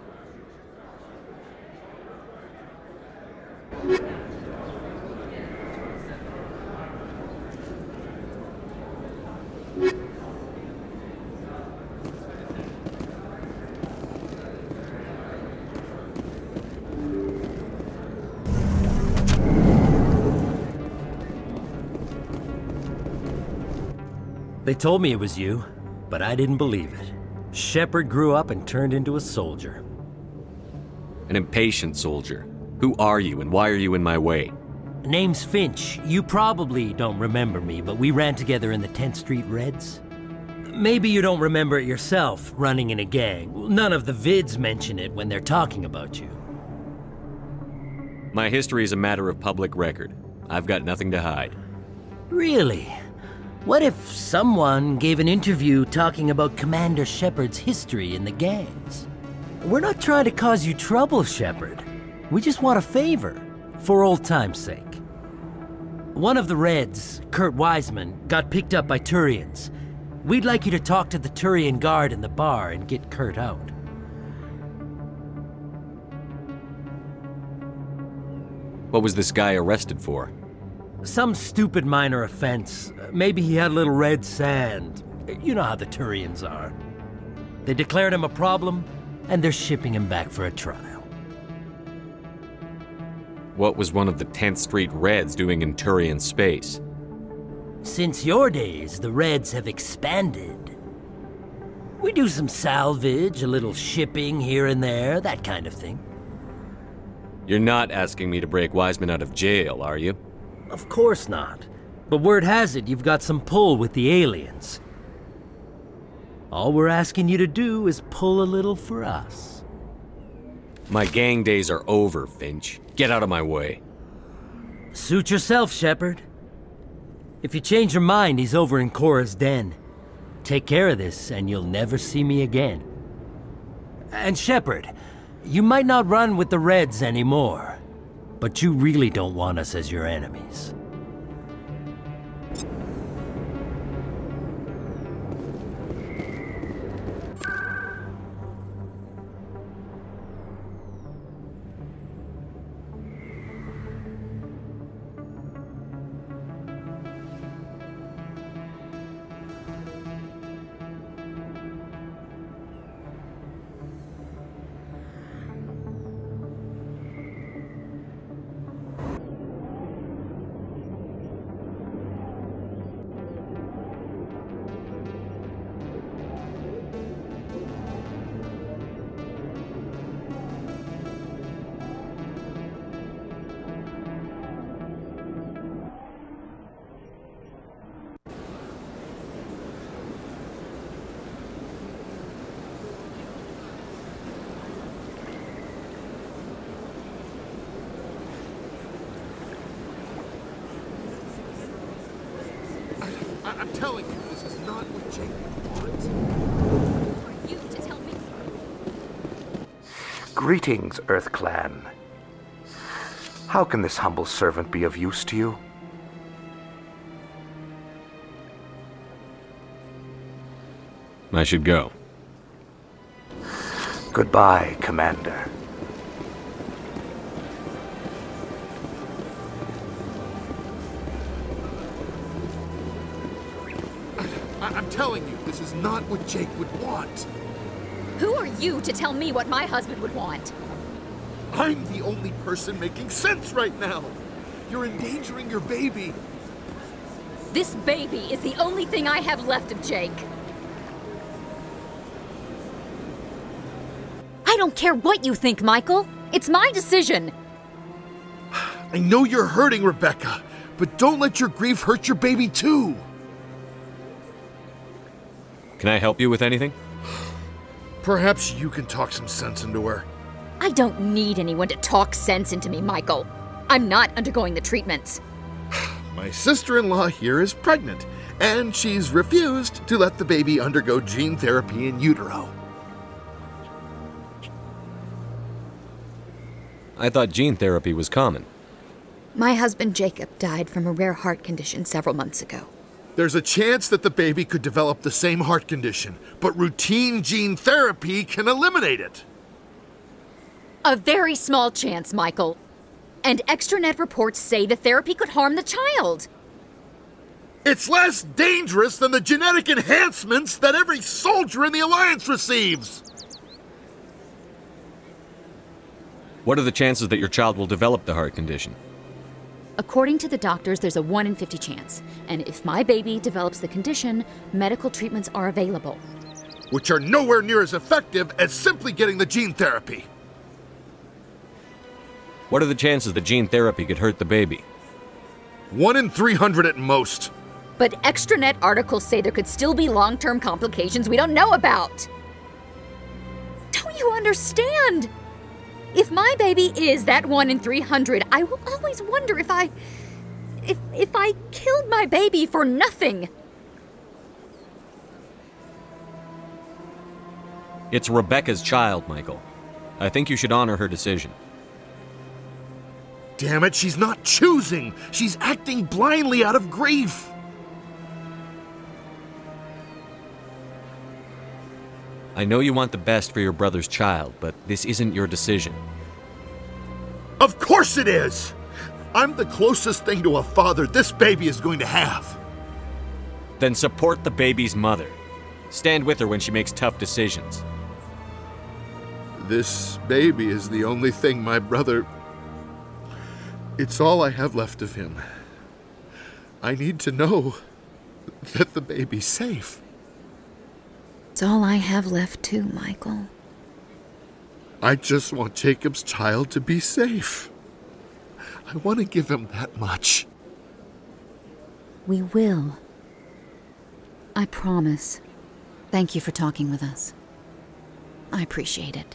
They told me it was you, but I didn't believe it. Shepard grew up and turned into a soldier. An impatient soldier. Who are you and why are you in my way? Name's Finch. You probably don't remember me, but we ran together in the 10th Street Reds. Maybe you don't remember it yourself, running in a gang. None of the vids mention it when they're talking about you. My history is a matter of public record. I've got nothing to hide. Really? What if someone gave an interview talking about Commander Shepard's history in the gangs? We're not trying to cause you trouble, Shepard. We just want a favor, for old time's sake. One of the Reds, Kurt Wiseman, got picked up by Turians. We'd like you to talk to the Turian guard in the bar and get Kurt out. What was this guy arrested for? Some stupid minor offense. Maybe he had a little red sand. You know how the Turians are. They declared him a problem, and they're shipping him back for a trial. What was one of the 10th Street Reds doing in Turian space? Since your days, the Reds have expanded. We do some salvage, a little shipping here and there, that kind of thing. You're not asking me to break Wiseman out of jail, are you? Of course not. But word has it you've got some pull with the aliens. All we're asking you to do is pull a little for us. My gang days are over, Finch. Get out of my way. Suit yourself, Shepard. If you change your mind, he's over in Cora's den. Take care of this, and you'll never see me again. And Shepard, you might not run with the Reds anymore, but you really don't want us as your enemies. I'm telling you, this is not what Jake wants. Who are you to tell me? Greetings, Earth Clan. How can this humble servant be of use to you? I should go. Goodbye, Commander. I'm telling you, this is not what Jake would want. Who are you to tell me what my husband would want? I'm the only person making sense right now. You're endangering your baby. This baby is the only thing I have left of Jake. I don't care what you think, Michael. It's my decision. I know you're hurting, Rebecca, but don't let your grief hurt your baby too. Can I help you with anything? Perhaps you can talk some sense into her. I don't need anyone to talk sense into me, Michael. I'm not undergoing the treatments. My sister-in-law here is pregnant, and she's refused to let the baby undergo gene therapy in utero. I thought gene therapy was common. My husband Jacob died from a rare heart condition several months ago. There's a chance that the baby could develop the same heart condition, but routine gene therapy can eliminate it. A very small chance, Michael. And extranet reports say the therapy could harm the child. It's less dangerous than the genetic enhancements that every soldier in the Alliance receives. What are the chances that your child will develop the heart condition? According to the doctors, there's a 1 in 50 chance. And if my baby develops the condition, medical treatments are available. Which are nowhere near as effective as simply getting the gene therapy. What are the chances that gene therapy could hurt the baby? 1 in 300 at most. But extranet articles say there could still be long-term complications we don't know about. Don't you understand? If my baby is that 1 in 300, I will always wonder if I killed my baby for nothing. It's Rebecca's child, Michael. I think you should honor her decision. Damn it, she's not choosing. She's acting blindly out of grief. I know you want the best for your brother's child, but this isn't your decision. Of course it is! I'm the closest thing to a father this baby is going to have. Then support the baby's mother. Stand with her when she makes tough decisions. This baby is the only thing my brother... It's all I have left of him. I need to know that the baby's safe. It's all I have left too, Michael. I just want Jacob's child to be safe. I want to give him that much. We will. I promise. Thank you for talking with us. I appreciate it.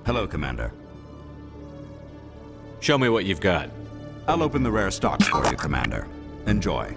Hello, Commander. Show me what you've got. I'll open the rare stocks for you, Commander. Enjoy.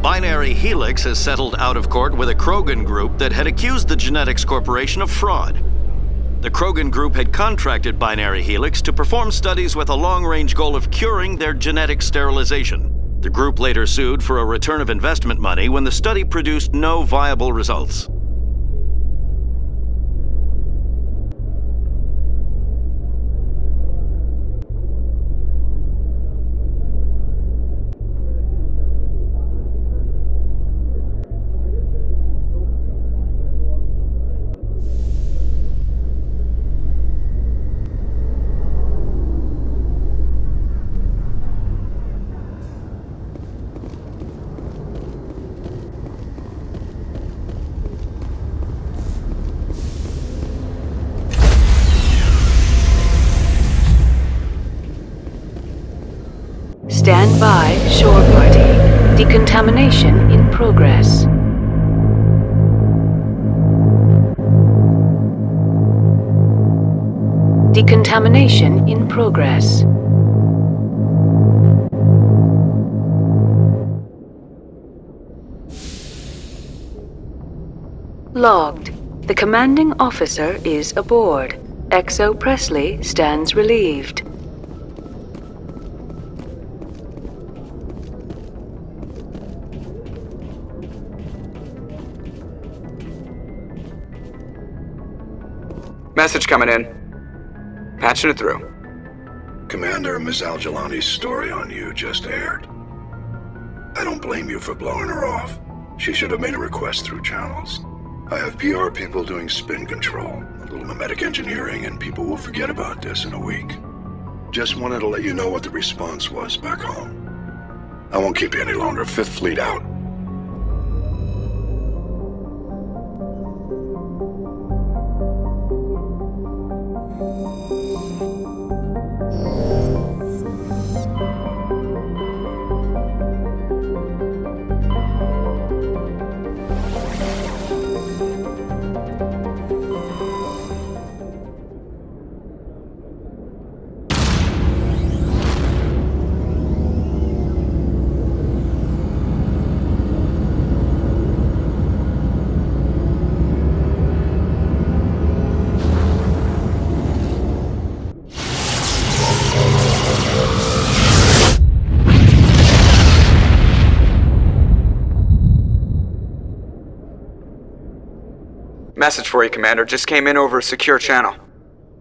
Binary Helix has settled out of court with a Krogan group that had accused the Genetics Corporation of fraud. The Krogan group had contracted Binary Helix to perform studies with a long-range goal of curing their genetic sterilization. The group later sued for a return of investment money when the study produced no viable results. Stand by, shore party. Decontamination in progress. Decontamination in progress. Logged. The commanding officer is aboard. XO Presley stands relieved. Message coming in. Patching it through. Commander, Ms. Al-Jilani's story on you just aired. I don't blame you for blowing her off. She should have made a request through channels. I have PR people doing spin control, a little mimetic engineering, and people will forget about this in a week. Just wanted to let you know what the response was back home. I won't keep you any longer. Fifth Fleet out. Message for you, Commander. Just came in over a secure channel.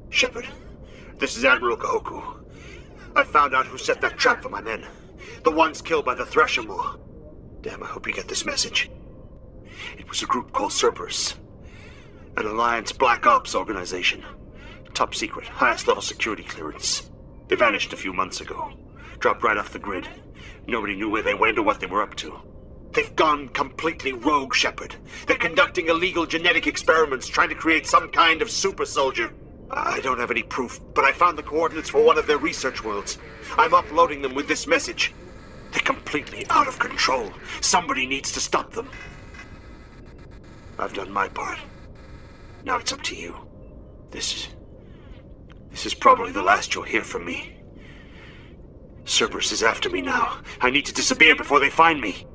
Shepard, this is Admiral Kahoku. I found out who set that trap for my men. The ones killed by the Thresher Moor. Damn, I hope you get this message. It was a group called Cerberus. An Alliance Black Ops organization. Top secret, highest level security clearance. They vanished a few months ago. Dropped right off the grid. Nobody knew where they went or what they were up to. They've gone completely rogue, Shepard. They're conducting illegal genetic experiments, trying to create some kind of super soldier. I don't have any proof, but I found the coordinates for one of their research worlds. I'm uploading them with this message. They're completely out of control. Somebody needs to stop them. I've done my part. Now it's up to you. This is probably the last you'll hear from me. Cerberus is after me now. I need to disappear before they find me.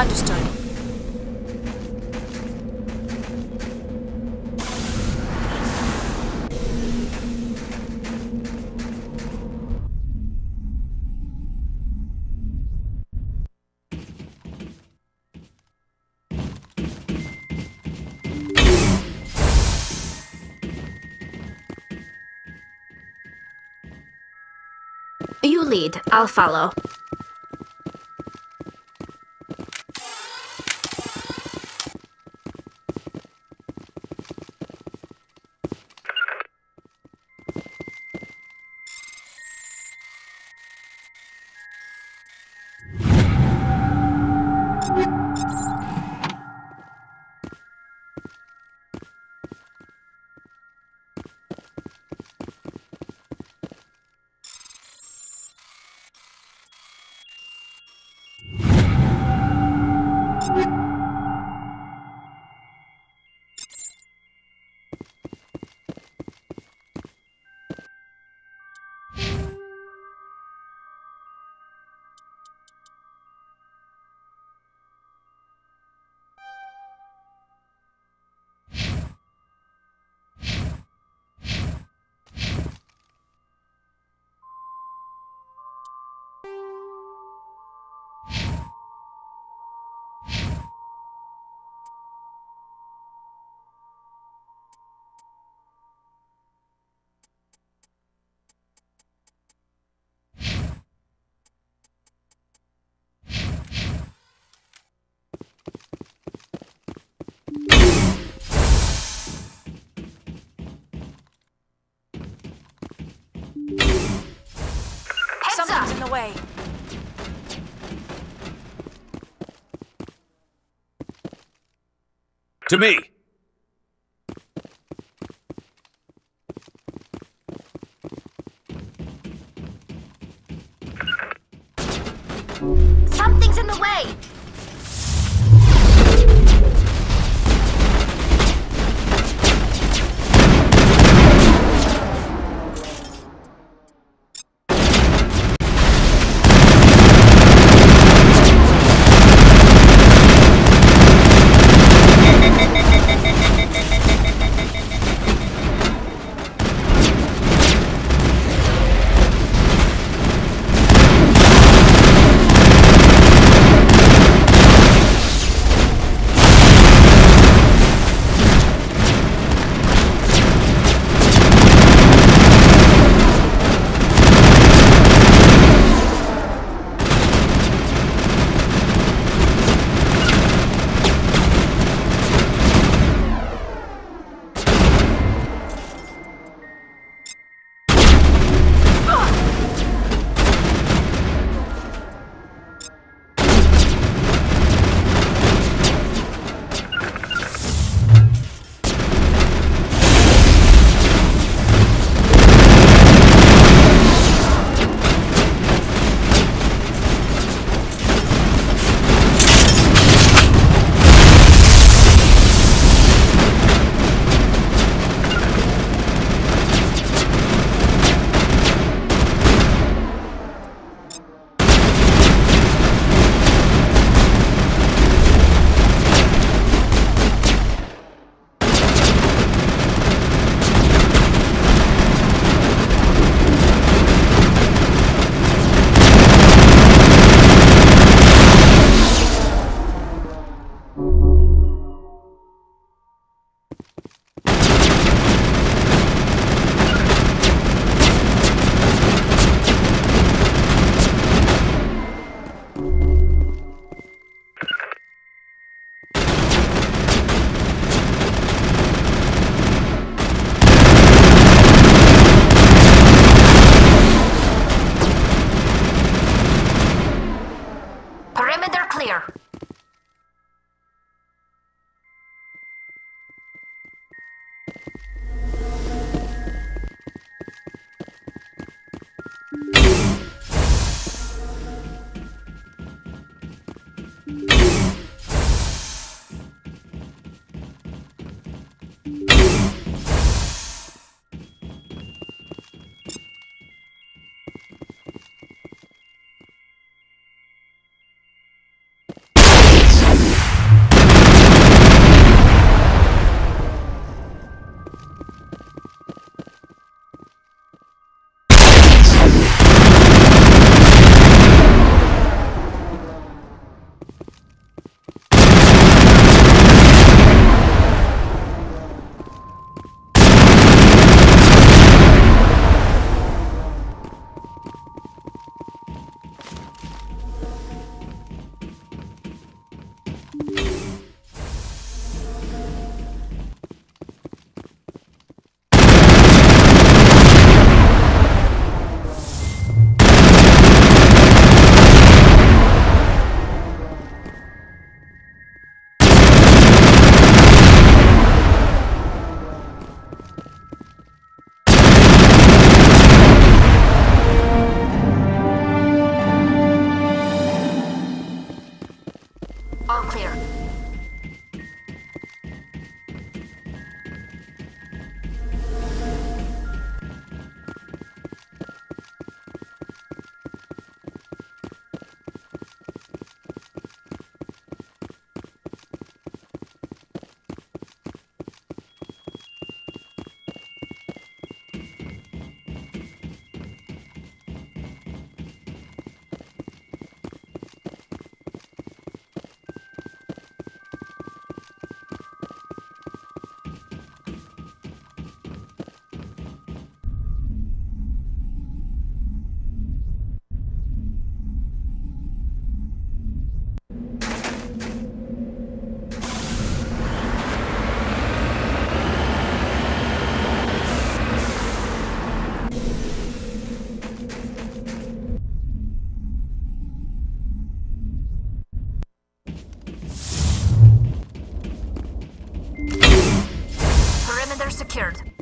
Understood. You lead. I'll follow. Something's in the way. To me! Something's in the way! secured.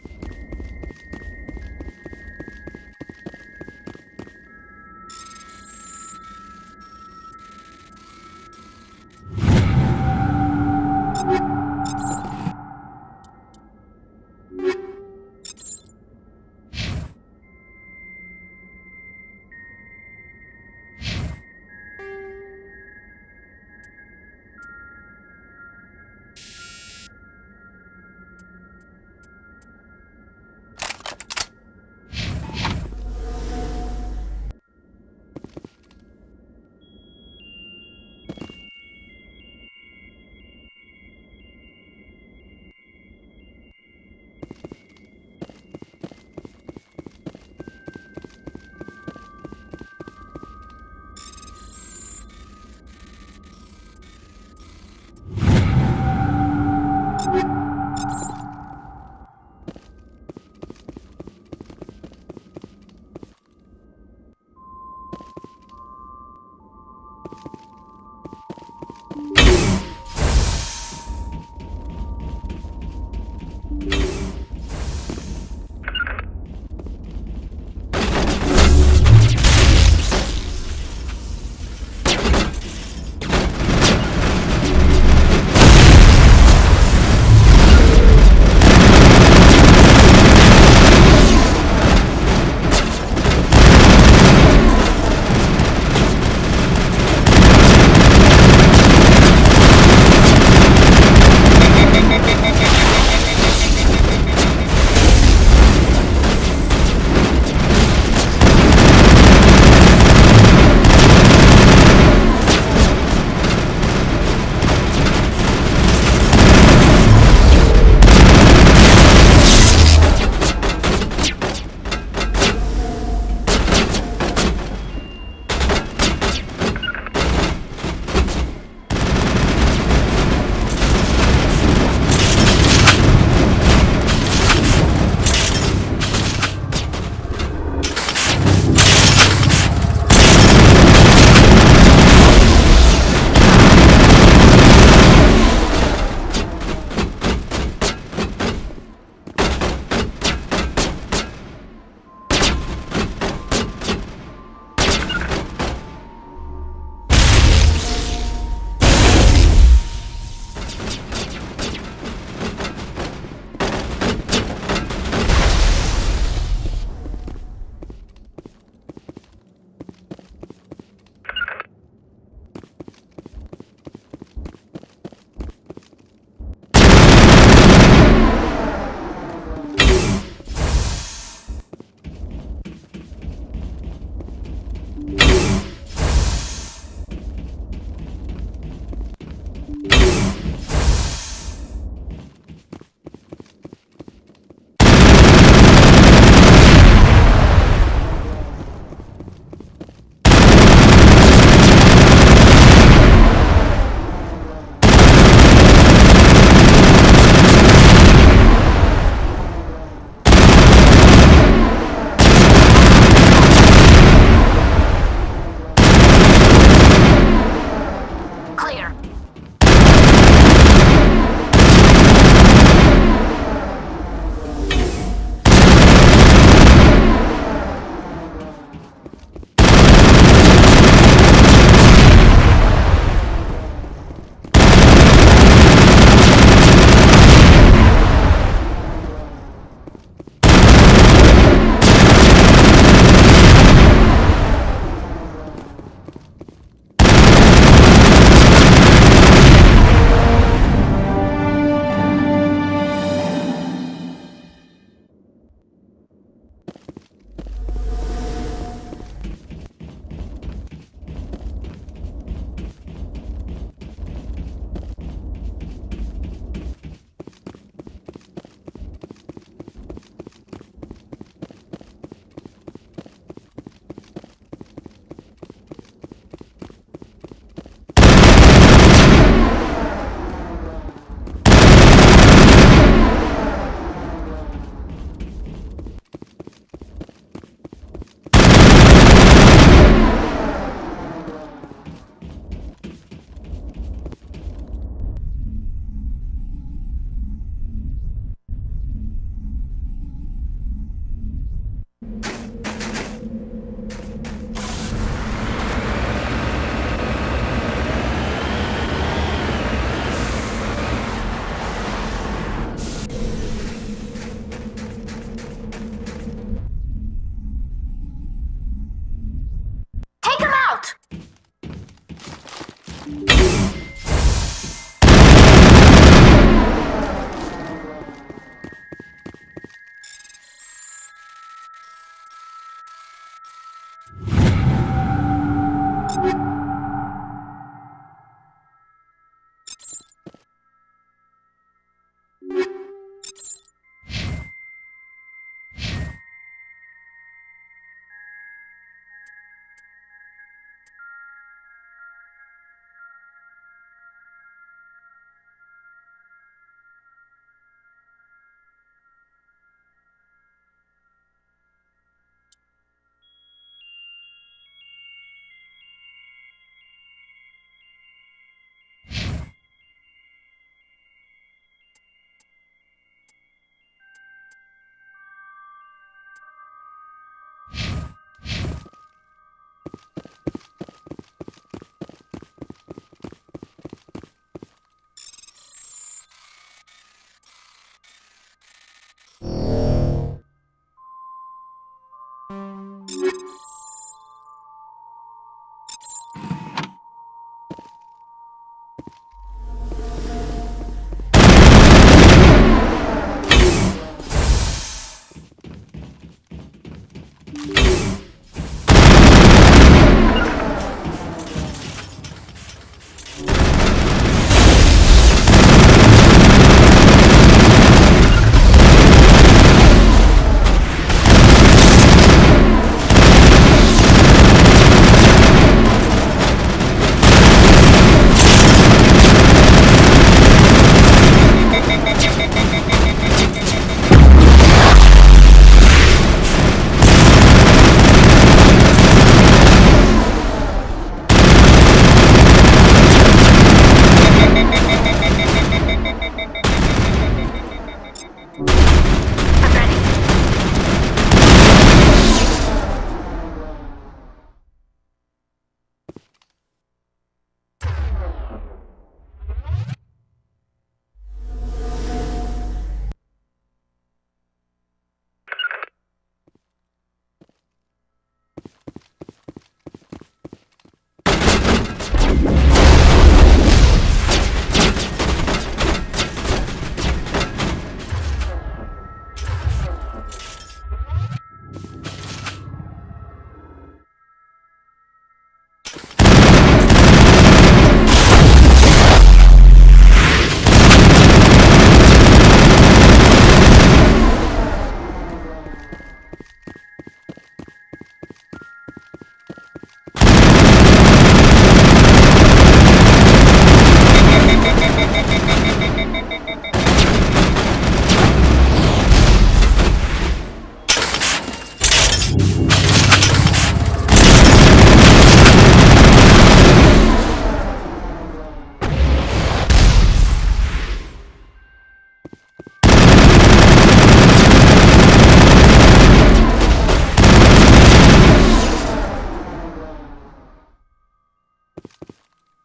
out!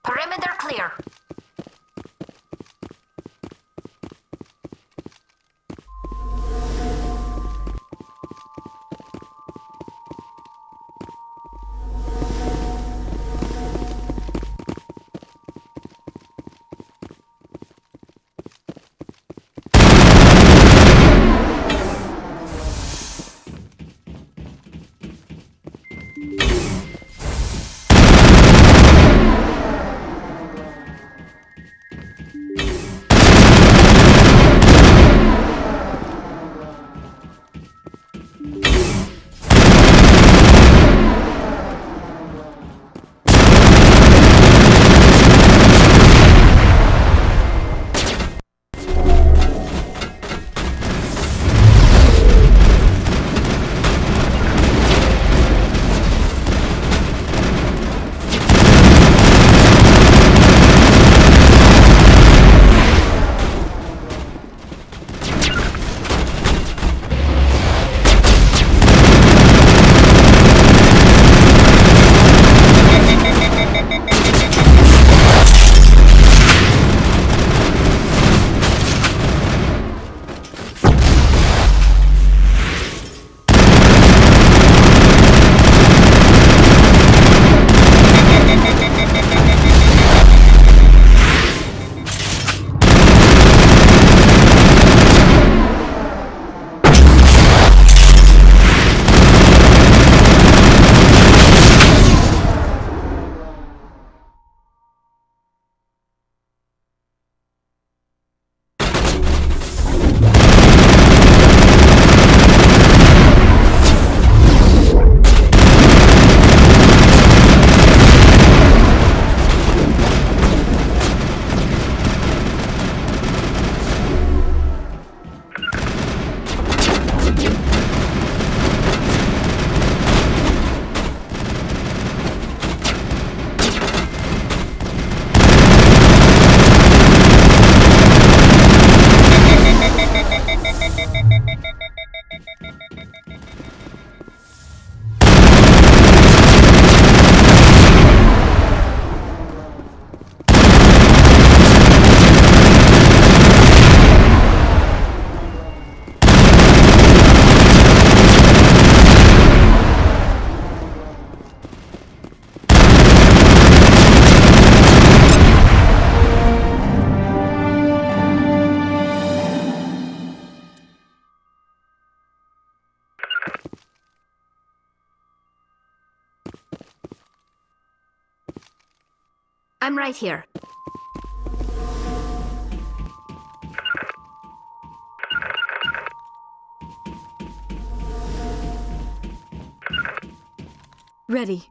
Perimeter clear. I'm right here. Ready.